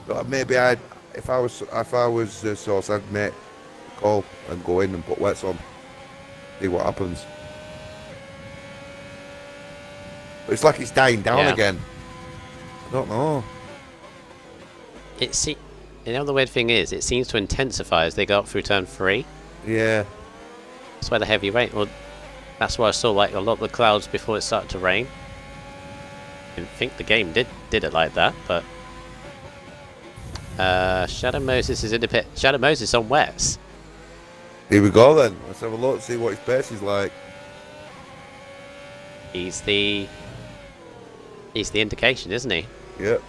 But maybe if I was Sauce, I'd make the call and go in and put wets on, see what happens. But it's like it's dying down again. I don't know. The weird thing is, it seems to intensify as they go up through turn 3. Yeah. That's why the heavy rain. Well, that's why I saw like a lot of the clouds before it started to rain. Didn't think the game did it like that, but Shadow Moses is in the pit. Shadow Moses on wets. Here we go then. Let's have a look, see what his pace is like. He's the indication, isn't he? Yep.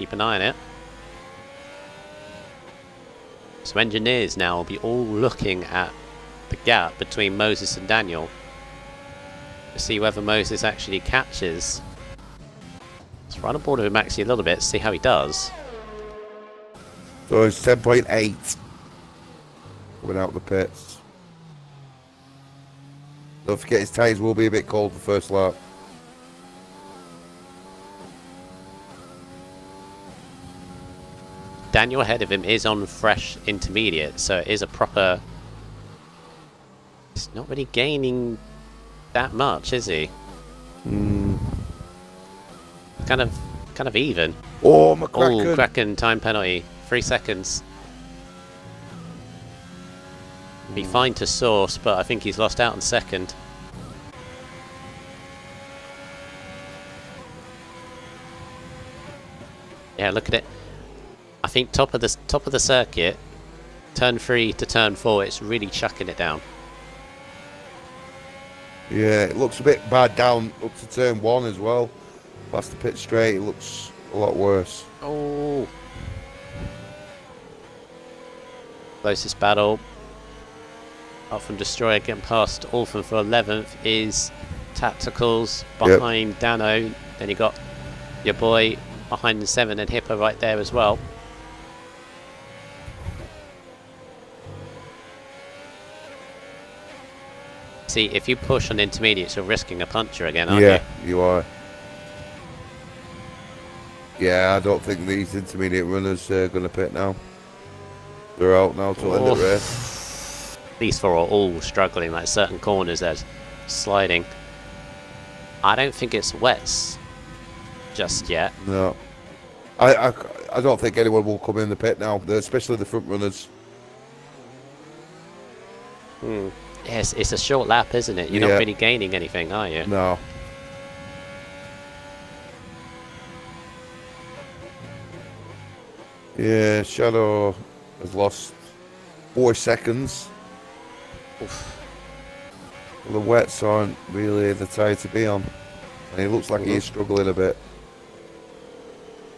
Keep an eye on it. So engineers now will be all looking at the gap between Moses and Daniel to see whether Moses actually catches. Let's run aboard with him actually a little bit, see how he does. So it's 10.8 coming out of the pits. Don't forget his tyres will be a bit cold the first lap. Daniel ahead of him is on fresh intermediate, so it is a proper... He's not really gaining that much, is he? Kind of even. Oh, McCracken. Oh, Kraken time penalty. 3 seconds. Be fine to source, but I think he's lost out in second. Yeah, look at it. I think top of the circuit, turn 3 to turn 4, it's really chucking it down. Yeah, it looks a bit bad down up to turn 1 as well. Past the pit straight, it looks a lot worse. Oh. Closest battle. Up from Destroyer getting past Orphan for 11th is Tacticals behind Dano. Then you got your boy behind the 7 and Hippo right there as well. See, if you push on intermediates, you're risking a puncher again, aren't you? Yeah, you are. Yeah, I don't think these intermediate runners are going to pit now. They're out now till end of race. these four are all struggling, like certain corners they're sliding. I don't think it's wets just yet. No. I don't think anyone will come in the pit now, especially the front runners. Yes, it's a short lap, isn't it? You're not really gaining anything, are you? No. Yeah, Shadow has lost 4 seconds. Oof. Well, the wets aren't really the tire to be on. And he looks like he's struggling a bit.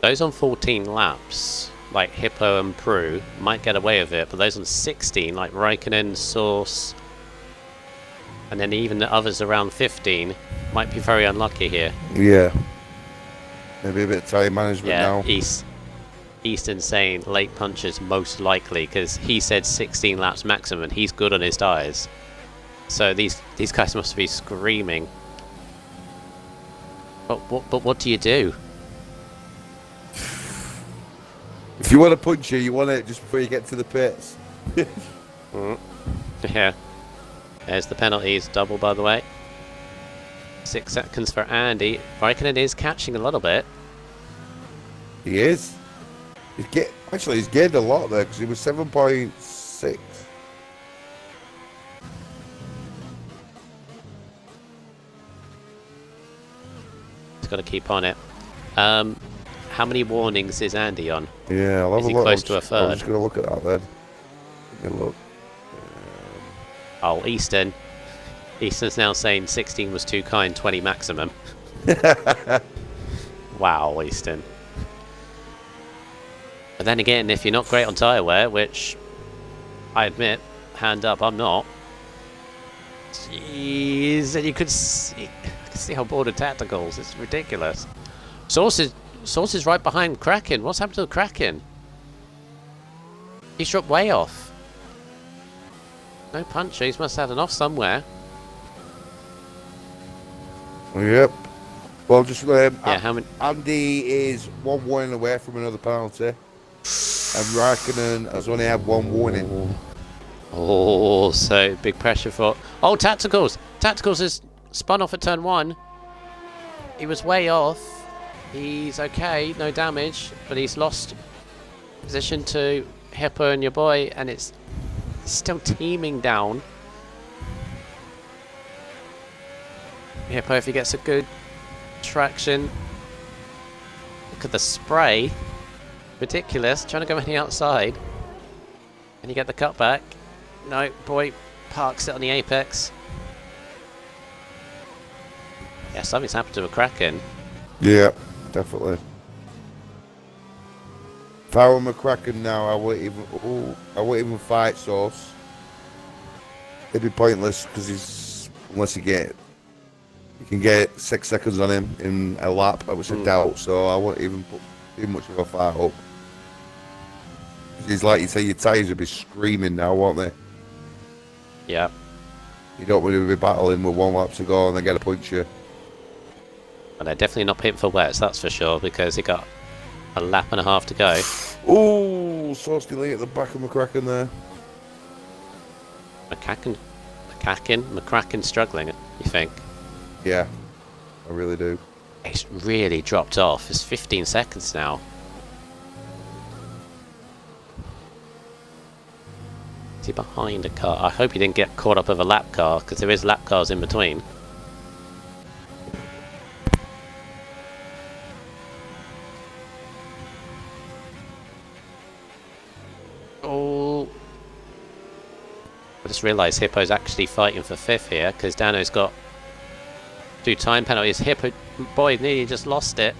Those on 14 laps, like Hippo and Prue, might get away with it, but those on 16, like Raikkonen, Source, and then even the others around 15, might be very unlucky here. Yeah. Maybe a bit of tire management now. Easton saying late punches most likely, because he said 16 laps maximum, and he's good on his tyres. So these guys must be screaming. But what do you do? If you want to punch you want it just before you get to the pits. Yeah. There's the penalties, double by the way. 6 seconds for Andy. Raikkonen is catching a little bit. He is. He's gained a lot there because he was 7.6. He's got to keep on it. How many warnings is Andy on? Yeah, I'll have is a he look. close to a third? I'm just going to look at that then. Give me a look. Oh, Easton. Easton's now saying 16 was too kind, 20 maximum. Wow, Easton. But then again, if you're not great on tyre wear, which I admit, hand up, I'm not. Jeez, and you could see how bored of tacticals. It's ridiculous. Source is right behind Kraken. What's happened to the Kraken? He's dropped way off. No punches. Must have had an off somewhere. Yep. Well, just yeah. How many? Andy is 1 warning away from another penalty, and Raikkonen has only had 1 warning. Oh, so big pressure for. Oh, Tacticals! Tacticals has spun off at turn 1. He was way off. He's okay, no damage, but he's lost position to Hippo and your boy, and it's still teaming down. Hippo, if he gets a good traction. Look at the spray. Ridiculous. Trying to go on the outside. And you get the cutback. No, boy parks it on the apex. Yeah, something's happened to a Kraken. Yeah, definitely. If I were McCracken now, I wouldn't even fight Source. It'd be pointless because unless you can get 6 seconds on him in a lap, which I doubt. So I wouldn't even put too much of a fight up. It's like you say, your tyres would be screaming now, won't they? Yeah. You don't want to be battling with 1 lap to go and then get a puncture. And they're definitely not pitting for wets, that's for sure, because he got a lap and a half to go. Ooh, Source delay at the back of McCracken there. McCracken struggling, you think? Yeah, I really do. It's really dropped off. It's 15 seconds now. Is he behind a car? I hope he didn't get caught up with a lap car, because there is lap cars in between. Oh. I just realised Hippo's actually fighting for 5th here, because Dano's got 2 time penalties. Hippo, boy, nearly just lost it.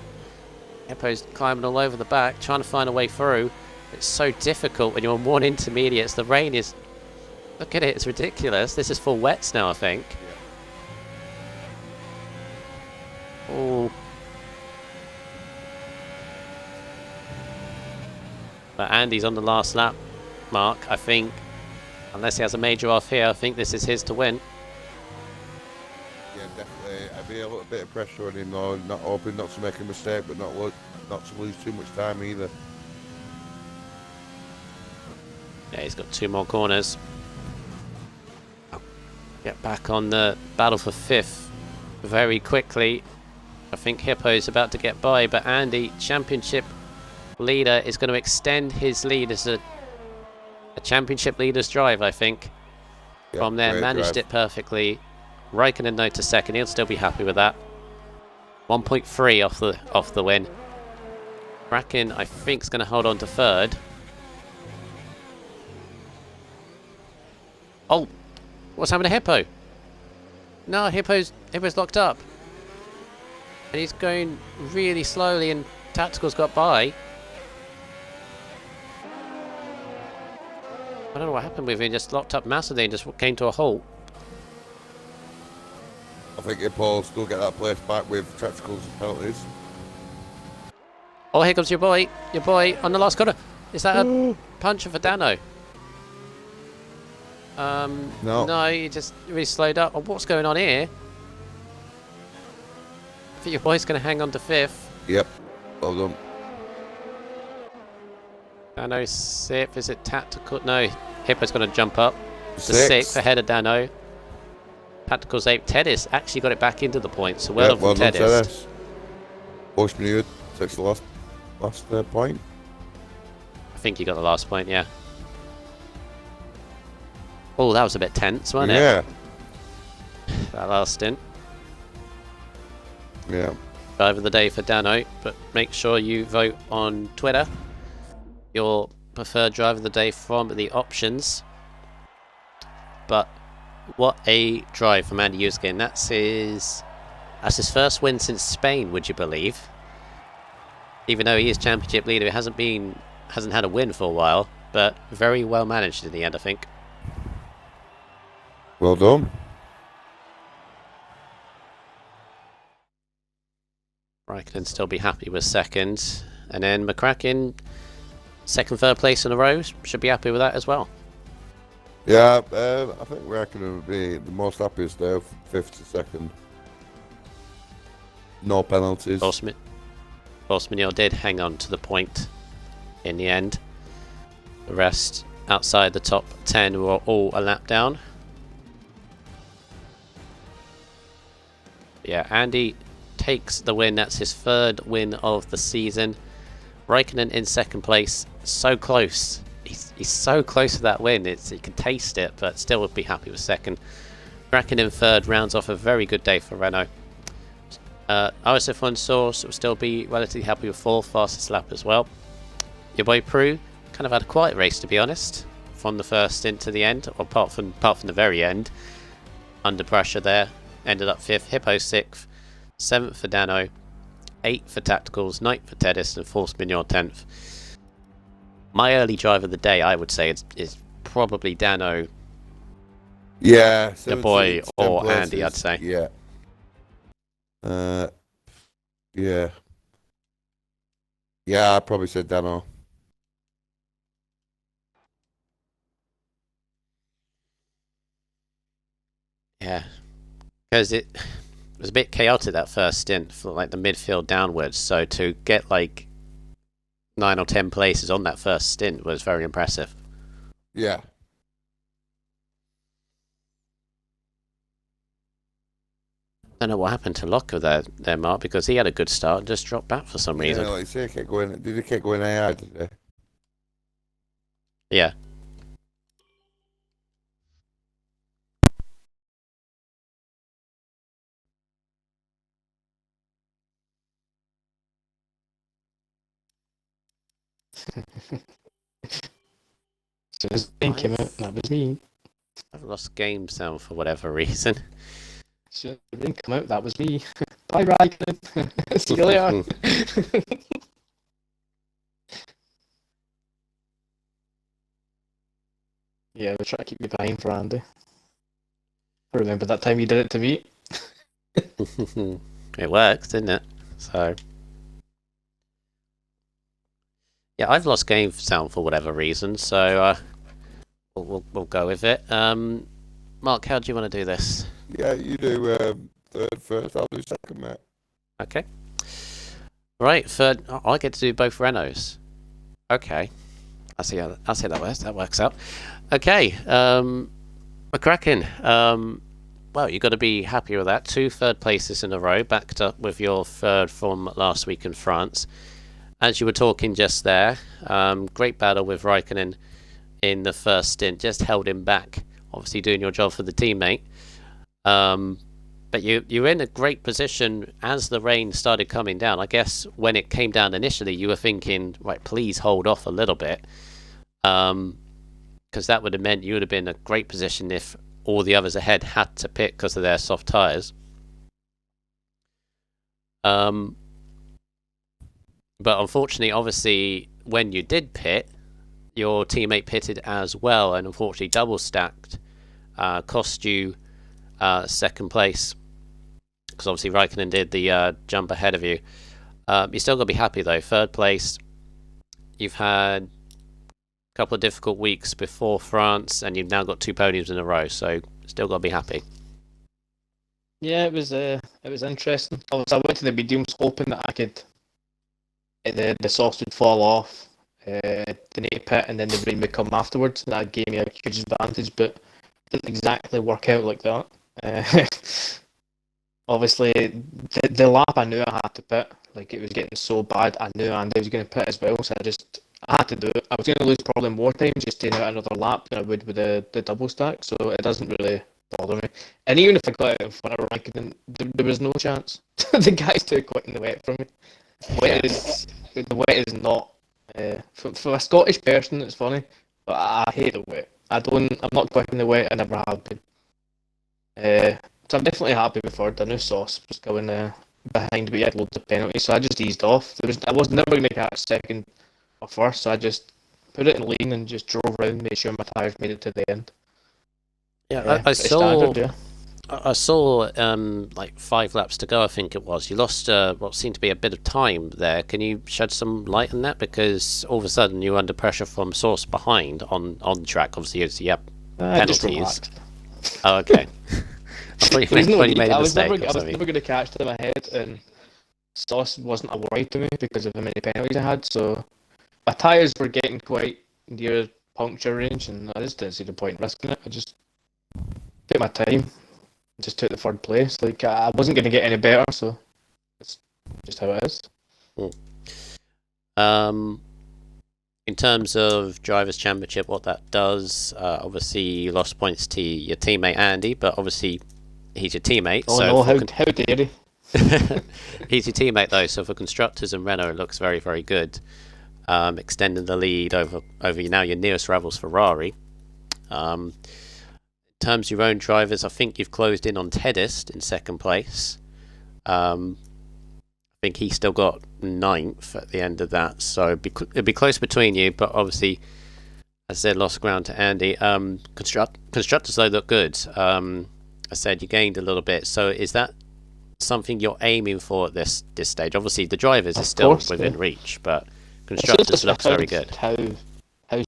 Hippo's climbing all over the back, trying to find a way through. It's so difficult when you're on 1 intermediates. The rain is... Look at it, it's ridiculous. This is full wets now, I think. Yeah. Oh. But Andy's on the last lap mark, I think. Unless he has a major off here, I think this is his to win. Yeah, definitely. I'd be a little bit of pressure on him though, not hoping not to make a mistake, but not to lose too much time either. Yeah, he's got 2 more corners. get back on the battle for 5th very quickly. I think Hippo's about to get by, but Andy, championship leader, is going to extend his lead as a championship leader's drive, I think. Yep, from there, managed it perfectly. Raikkonen though to second, he'll still be happy with that. 1.3 off the win. Kraken, I think, is going to hold on to third. Oh, what's happened to Hippo? No, Hippo's locked up. And he's going really slowly, and Tactical's got by. I don't know what happened with him, just locked up massively and just came to a halt. I think Hippo will still get that place back with tacticals and penalties. Oh, here comes your boy on the last corner. Is that a puncher for Dano? No, he just really slowed up. Oh, what's going on here? I think your boy's going to hang on to 5th. Yep, well done. Dano 6th, is it Tactical? No, Hippo's going to jump up to 6th. 6th ahead of Dano. Tactical's 8th. Tedis actually got it back into the points, so well done from Tedis. Bushmead takes the last point. I think he got the last point, yeah. Oh, that was a bit tense, wasn't it? Yeah. That last stint. Yeah. Drive of the day for Dano, but make sure you vote on Twitter your preferred drive of the day from the options. But what a drive from Andy Yusuke. That's his first win since Spain, would you believe? Even though he is championship leader, he hasn't had a win for a while, but very well managed in the end, I think. Well done. Raikkonen still be happy with second, and then McCracken, second, third place in a row, should be happy with that as well. Yeah, I think Raikkonen would be the most happiest there, 5th to 2nd. No penalties. Borsmaniel did hang on to the point in the end. The rest outside the top 10 were all a lap down. Yeah, Andy takes the win. That's his 3rd win of the season. Raikkonen in 2nd place, so close. He's so close to that win. You can taste it, but still would be happy with 2nd. Kraken in 3rd rounds off a very good day for Renault. RSF1 Source will still be relatively happy with 4th, fastest lap as well. Your boy Prue kind of had a quiet race, to be honest, from the first stint to the end, or apart from the very end. Under pressure there, ended up 5th. Hippo 6th, 7th for Dano, 8th for Tacticals, 9th for Tedis, and Force Mignon 10th. My early drive of the day, I would say, is probably Dano. Yeah, the boy, or Andy, I'd say. Yeah. Yeah. Yeah, I'd probably say Dano. Yeah. Because it was a bit chaotic that first stint for like the midfield downwards, so to get like 9 or 10 places on that first stint was very impressive. Yeah. I don't know what happened to Locker there, Mark, because he had a good start and just dropped back for some reason. Yeah, like you say, did he keep going AI, did he? Yeah. So as the game came out, that was me. I've lost game sound for whatever reason. So the ring come out, that was me. Bye, Raikkonen. See you later. Yeah, we'll try to keep you behind for Andy. I remember that time you did it to me. It works, didn't it? So yeah, I've lost game sound for whatever reason, so we'll go with it. Mark, how do you want to do this? Yeah, you do third first, I'll do second, mate. Okay. Right, third. I get to do both Renaults. Okay. I see how that works. That works out. Okay. McCracken. well, you've got to be happy with that. 2 third places in a row, backed up with your third from last week in France. As you were talking just there, great battle with Raikkonen in the first stint, just held him back, obviously doing your job for the teammate. But you're in a great position as the rain started coming down. I guess when it came down initially, you were thinking, right, please hold off a little bit. Because that would have meant you would have been in a great position if all the others ahead had to pit because of their soft tyres. But unfortunately, obviously, when you did pit, your teammate pitted as well, and unfortunately double stacked, cost you second place. Because obviously Raikkonen did the jump ahead of you. You're still going to be happy though. Third place. You've had a couple of difficult weeks before France, and you've now got 2 podiums in a row, so still got to be happy. Yeah, it was interesting. I went to the mediums hoping that I could the sauce would fall off, the native pit, and then the rain would come afterwards. That gave me a huge advantage, but it didn't exactly work out like that. Obviously, the lap I knew I had to pit. Like, it was getting so bad, I knew Andy was going to pit as well, so I had to do it. I was going to lose probably more time just staying out another lap than I would with the double stack, so it doesn't really bother me. And even if I got out in front of Raikkonen, there was no chance. The guy's too quick in the wet for me. The wet is not. For a Scottish person, it's funny, but I hate the wet. I'm not quick in the wet. I never have been. So I'm definitely happy with third. I knew Sauce was going behind, but he had loads of penalties, so I just eased off. I was never going to catch second or first, so I just put it in lean and just drove around, made sure my tyres made it to the end. Yeah, I saw like 5 laps to go, I think it was. You lost what seemed to be a bit of time there. Can you shed some light on that? Because all of a sudden you were under pressure from Sauce behind on the track. Obviously, penalties. Oh, okay. I thought you made a mistake. I was never going to catch them ahead, and Sauce wasn't a worry to me because of how many penalties I had. So my tyres were getting quite near puncture range, and I just didn't see the point in risking it. I just took my time. Just took the third place. Like, I wasn't going to get any better, so it's just how it is. In terms of Drivers' Championship, what that does, obviously you lost points to your teammate Andy, but obviously he's your teammate. Oh so no, how dare he? He's your teammate though, so for Constructors and Renault it looks very, very good. Extending the lead over now your nearest rival's Ferrari. In terms of your own drivers, I think you've closed in on Tedist in second place. I think he still got 9th at the end of that, so it'd be close between you, but obviously, as I said, lost ground to Andy. Constructors though look good. I said you gained a little bit, so is that something you're aiming for at this stage? Obviously, the drivers are still within reach, but Constructors looks very good. How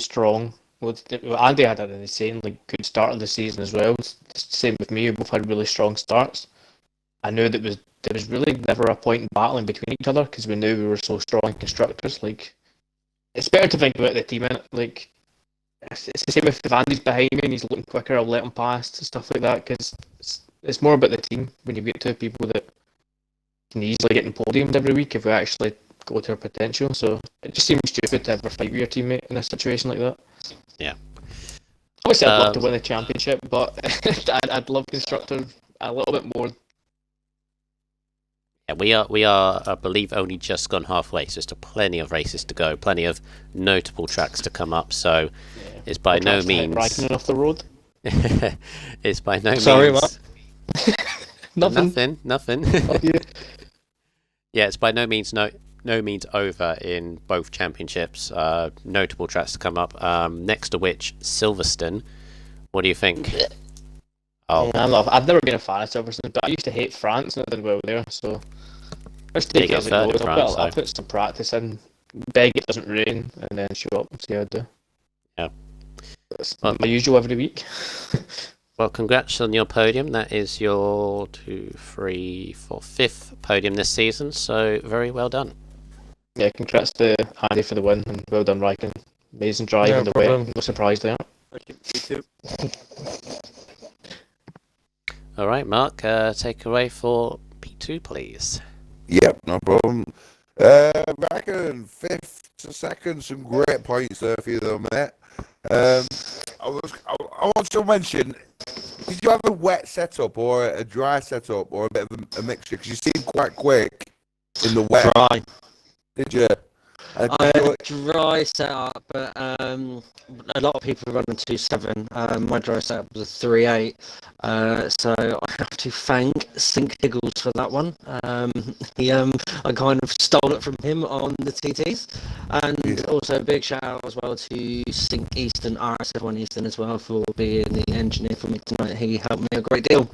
strong. Well, Andy had an insane good start of the season as well. Same with me. We both had really strong starts. I knew that there was really never a point in battling between each other because we knew we were so strong in Constructors. It's better to think about the team in it. It's the same if Andy's behind me and he's looking quicker, I'll let him pass and stuff like that because it's more about the team when you've got 2 people that can easily get in podiums every week if we actually go to our potential. So it just seems stupid to ever fight with your teammate in a situation like that. Yeah. Obviously, I'd love to win the championship, but I'd love Constructor a little bit more. Yeah, we are, I believe, only just gone halfway. So there's still plenty of races to go, plenty of notable tracks to come up. So it's by no means Raikkonen off the road. It's by no means. Sorry, Matt. Nothing. Oh, yeah. Yeah, it's by no means over in both championships. Notable tracks to come up. Next to which, Silverstone. What do you think? Oh, I've never been a fan of Silverstone, but I used to hate France and I did well there. So let's take it as it goes. I'll put some practice in. Beg it doesn't rain, and then show up and see how I do. Yeah, that's my usual every week. Well, congrats on your podium. That is your 5th podium this season. So very well done. Yeah, congrats to Andy for the win, and well done, Raikkonen. Amazing drive in the wet. No surprise there. Thank you. You too. All right, Mark, take away for P2, please. Yep, no problem. Reckon 5th to 2nd, some great points there for you though, mate. I want to mention, did you have a wet setup or a dry setup or a bit of a mixture? Because you seemed quite quick in the wet. Dry. Did you? I had a dry setup, but a lot of people run a 2.7. My dry setup was a 3.8. So I have to thank Sync Higgles for that one. I kind of stole it from him on the TTs. And also a big shout out as well to Sync Eastern, RSF1 Eastern as well, for being the engineer for me tonight. He helped me a great deal.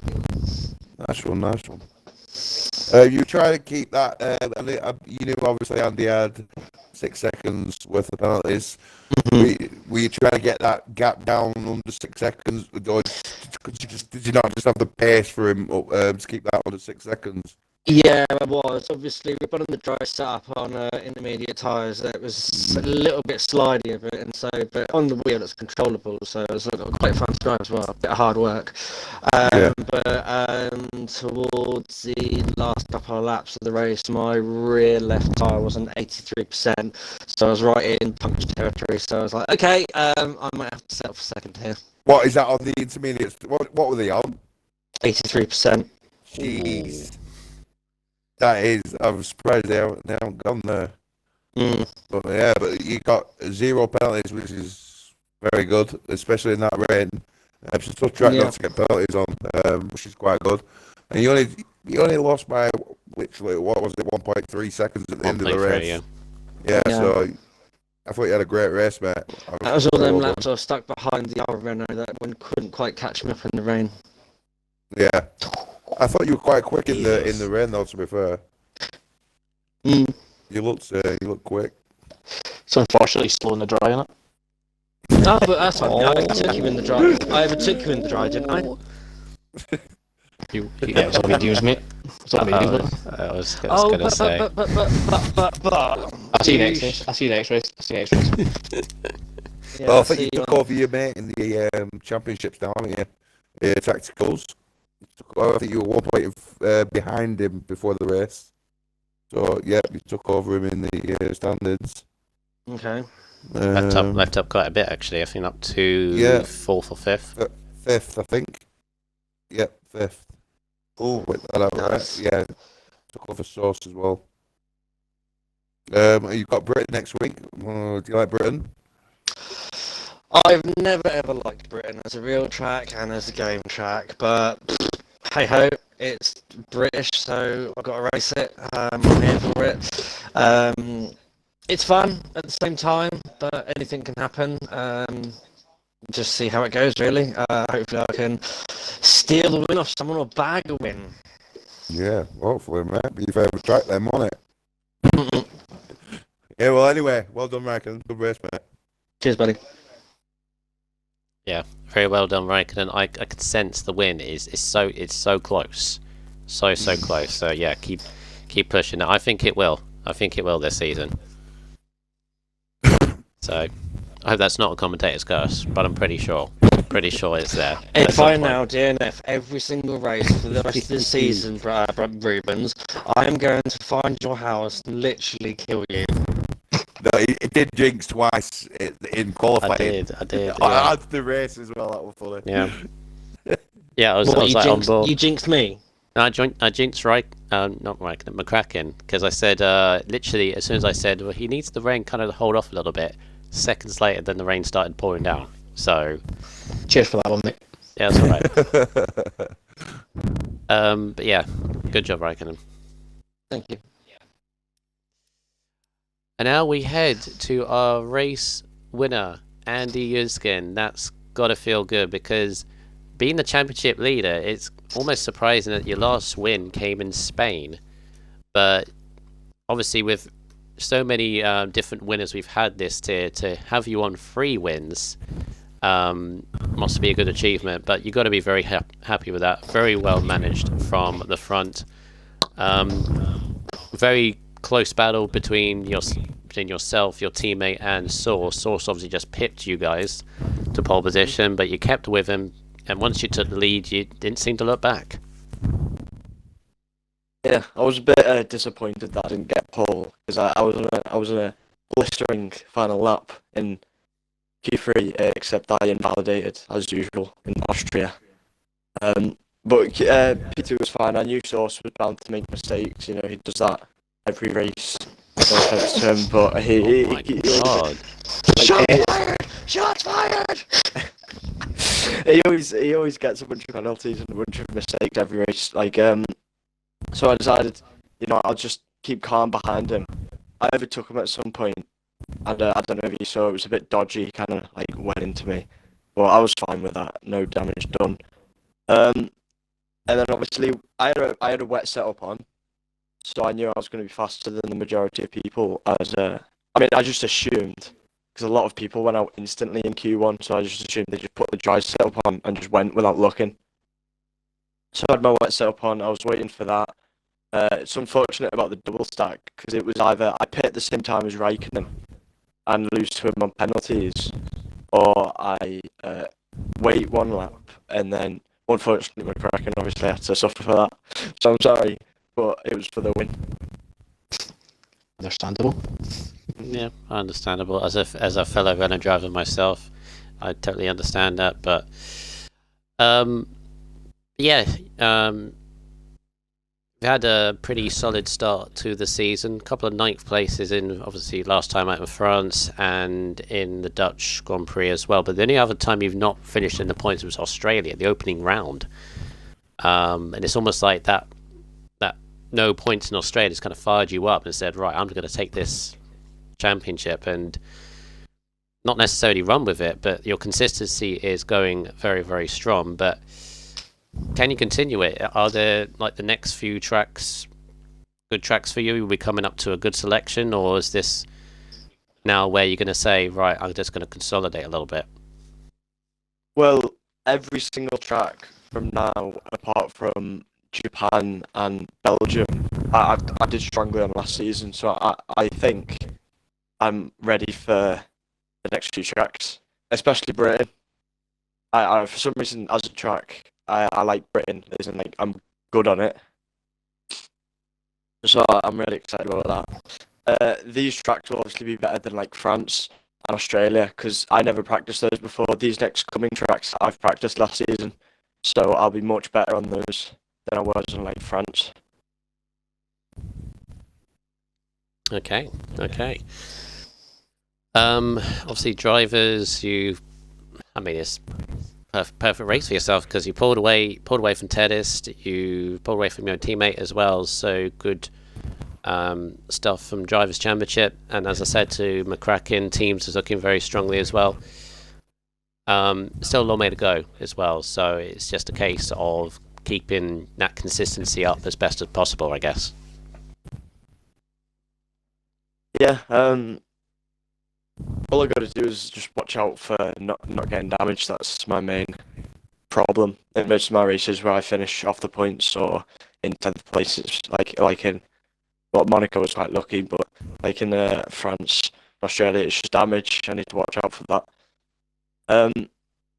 Nice one. You try to keep that. You knew obviously Andy had 6 seconds worth of penalties. Were you trying to get that gap down under 6 seconds, or did you not just have the pace for him to keep that under 6 seconds? Yeah, I was. Obviously, we're running the dry setup on intermediate tyres. It was a little bit slidey of it, and so, but on the wheel it's controllable, so it was quite fun to drive as well. A bit of hard work. But towards the last couple of laps of the race, my rear left tyre was on 83%, so I was right in puncture territory. So I was like, okay, I might have to settle for second here. What is that on the intermediates? What were they on? 83%. Jeez. That is, I'm surprised they haven't gone there. But you got 0 penalties, which is very good, especially in that rain. It's a tough track not to get penalties on, which is quite good. And you only lost by literally, what was it, 1.3 seconds at the end of the race. Yeah, so I thought you had a great race, mate. That was all them laps I was stuck behind the other Renault that one couldn't quite catch me up in the rain. Yeah. I thought you were quite quick in the rain, though. To be fair, you looked quick. It's unfortunately slow in the dry, isn't it? No, but that's fine. I overtook you in the dry. Didn't I? Yeah, it was all videos, mate. I was gonna say. I'll see you next race. I'll see you next race. Well, I think you took over your mate in the championships now, haven't you? Tacticals. I think you were 1 point behind him before the race. So, yeah, you took over him in the standards. Okay. Left up quite a bit, actually. I think up to 4th or 5th. 5th, I think. Yep, 5th. Oh, right. Yeah, took over Source as well. You've got Britain next week. Do you like Britain? I've never ever liked Britain as a real track and as a game track, but hey ho, it's British, so I've got to race it. I'm here for it. It's fun at the same time, but anything can happen. Just see how it goes, really. Hopefully I can steal the win off someone or bag a win. Yeah, hopefully, mate. Be your favourite track then, won't it? Yeah, well, anyway, well done, Raikkonen. Good race, mate. Cheers, buddy. Yeah, very well done, Raikkonen. I could sense the win is so close, so close. So yeah, keep pushing it. I think it will this season. So I hope that's not a commentator's curse, but I'm pretty sure it's there. If I now DNF every single race for the rest of the season, Rubens, I am going to find your house and literally kill you. No, it did jinx twice in qualifying. I did. I had the race as well. That was funny. Yeah. Yeah, I was like on board. You jinxed me. No, I jinxed not Raikkonen, McCracken, because I said literally as soon as I said, well, he needs the rain kind of hold off a little bit. Seconds later, then the rain started pouring down. So, cheers for that one, mate. Yeah, that's alright. But yeah, good job, Raikkonen. Thank you. And now we head to our race winner, Andy Yuzkin. That's got to feel good because being the championship leader, it's almost surprising that your last win came in Spain. But obviously with so many different winners we've had this tier, to have you on 3 wins must be a good achievement. But you've got to be very happy with that. Very well managed from the front. Very close battle between yourself, your teammate, and Source. Source obviously just pipped you guys to pole position, but you kept with him, and once you took the lead, you didn't seem to look back. Yeah, I was a bit disappointed that I didn't get pole because I was on a blistering final lap in Q3, except I invalidated as usual in Austria. But P2 was fine. I knew Source was bound to make mistakes. You know, he does that every race. No offense to him, but he God. Shots fired! he always gets a bunch of penalties and a bunch of mistakes every race. Like so I decided, you know, I'll just keep calm behind him. I overtook him at some point, and I don't know if you saw, it was a bit dodgy. Kind of like went into me, but I was fine with that. No damage done. And then obviously I had a wet setup on, so I knew I was going to be faster than the majority of people. I just assumed, because a lot of people went out instantly in Q1, so I just assumed they just put the dry setup on and just went without looking. So I had my wet setup on. I was waiting for that. It's unfortunate about the double stack because it was either I pit at the same time as Raikkonen and lose to him on penalties, or I wait one lap and then. Unfortunately, McCracken obviously had to suffer for that, so I'm sorry, but it was for the win. Understandable. Yeah, understandable. As a fellow Renault driver myself, I totally understand that. But we had a pretty solid start to the season. A couple of ninth places in, obviously, last time out in France and in the Dutch Grand Prix as well. But the only other time you've not finished in the points was Australia, the opening round. And it's almost like that no points in Australia has kind of fired you up and said, right, I'm going to take this championship and not necessarily run with it, but your consistency is going very, very strong. But can you continue it? Are there, like, the next few tracks good tracks for you? Are we coming up to a good selection, or is this now where you're going to say, right, I'm just going to consolidate a little bit? Well, every single track from now, apart from Japan and Belgium, I did strongly on last season, so I think I'm ready for the next few tracks, especially Britain. I for some reason, as a track, I like Britain, isn't like I'm good on it, so I'm really excited about that. These tracks will obviously be better than like France and Australia because I never practiced those before. These next coming tracks I've practiced last season, so I'll be much better on those than I was in like France. Okay. Obviously, drivers, it's perfect race for yourself because you pulled away from Tedist, you pulled away from your teammate as well, so good stuff from Drivers' Championship. And as I said to McCracken, teams is looking very strongly as well. Still a long way to go as well, so it's just a case of keeping that consistency up as best as possible, I guess. Yeah, all I got to do is just watch out for not getting damaged. That's my main problem in most of my races where I finish off the points or in 10th places. Like in, well, Monaco was quite lucky, but like in France, Australia, it's just damage. I need to watch out for that.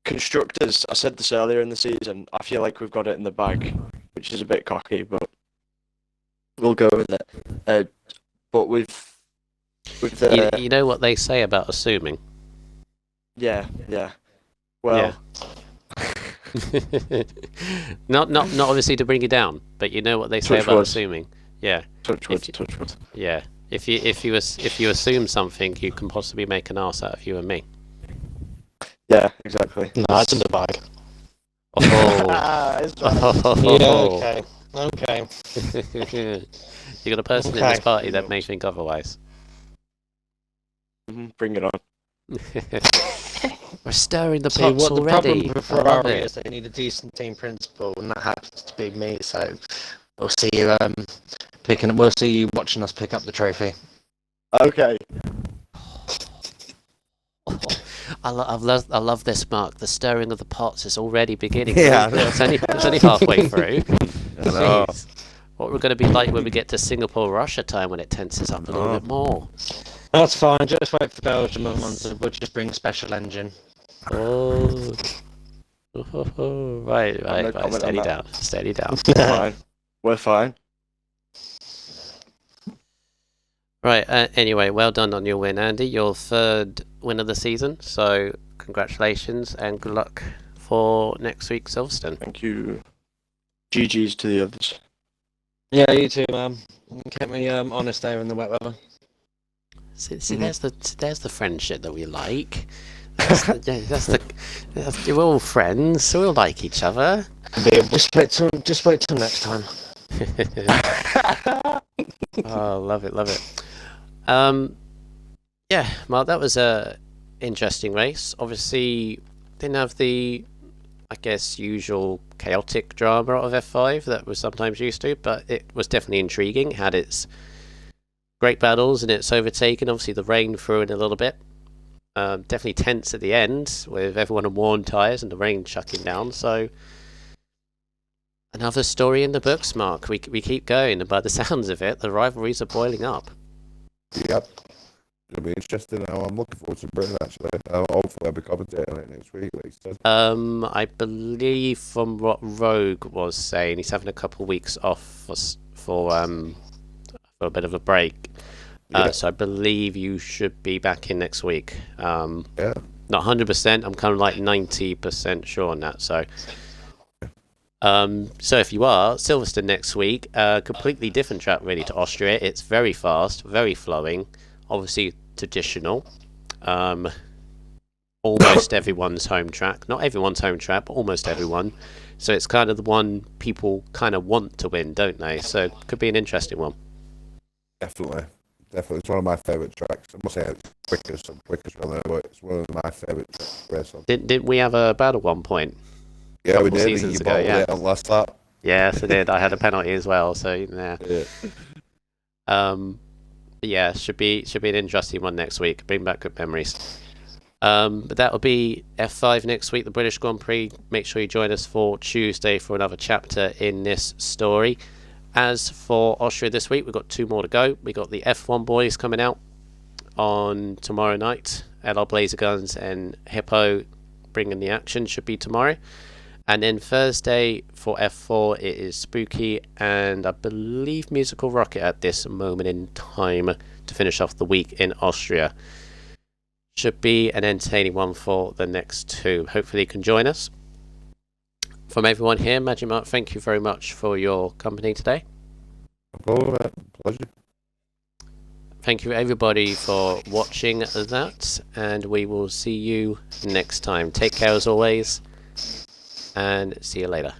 Constructors, I said this earlier in the season, I feel like we've got it in the bag, which is a bit cocky, but we'll go with it. But with the... You know what they say about assuming? Yeah. Well... Yeah. not obviously to bring you down, but you know what they say about assuming. Yeah. Touch wood. Yeah. If you assume something, you can possibly make an arse out of you and me. Yeah, exactly. No, that's in the bag. Oh. Yeah, okay. You got a person in this party that may think otherwise. Bring it on. We're stirring the pots already. The problem with Ferrari is they need a decent team principal, and that happens to be me. So we'll see you We'll see you watching us pick up the trophy. Okay. I love this, Mark. The stirring of the pots is already beginning. Yeah, it's only halfway through. Jeez. What we're going to be like when we get to Singapore, Russia time when it tenses up a little bit more. That's fine. Just wait for Belgium and we'll just bring special engine. Oh. Right. Steady down. Steady down. Fine. We're fine. Right. Anyway, well done on your win, Andy. Your third win of the season. So congratulations and good luck for next week, Silverstone. Thank you. GG's to the others. Yeah, you too, man. Kept me honest there in the wet weather. See, there's the friendship that we like. We're all friends, so we all like each other. Just wait till next time. Oh, love it. Yeah, Mark, that was a interesting race. Obviously, didn't have the, I guess, usual chaotic drama of F5 that we're sometimes used to, but it was definitely intriguing. It had its great battles and its overtaken. Obviously, the rain threw in a little bit. Definitely tense at the end with everyone on worn tyres and the rain chucking down. So another story in the books, Mark. We keep going, and by the sounds of it, the rivalries are boiling up. Yep. It'll be interesting. I'm looking forward to Britain, actually. Hopefully I'll be commentating on it next week, like you said. I believe from what Rogue was saying, he's having a couple of weeks off for a bit of a break. Yeah. So I believe you should be back in next week. Yeah. Not 100%. I'm kind of like 90% sure on that. So if you are, Silverstone next week, completely different track really to Austria. It's very fast, very flowing, obviously traditional. Almost everyone's home track. Not everyone's home track, but almost everyone. So it's kind of the one people kind of want to win, don't they? So it could be an interesting one. Definitely. It's one of my favourite tracks. I must say it's quickest really, but it's one of my favourite races. Didn't we have a battle at one point? Yeah, we did. Seasons ago, yeah. On last lap. Yes, I did. I had a penalty as well, so yeah. Yeah, should be an interesting one next week. Bring back good memories. But that will be F5 next week, the British Grand Prix. Make sure you join us for Tuesday for another chapter in this story. As for Austria this week, we've got 2 more to go. We got the F1 boys coming out on tomorrow night. LR Blazer Guns and Hippo bringing the action, should be tomorrow. And then Thursday for F4, it is Spooky and I believe Musical Rocket at this moment in time to finish off the week in Austria. Should be an entertaining one for the next 2. Hopefully you can join us. From everyone here, Magic Mark, thank you very much for your company today. Pleasure. Thank you everybody for watching that, and we will see you next time. Take care as always, and see you later.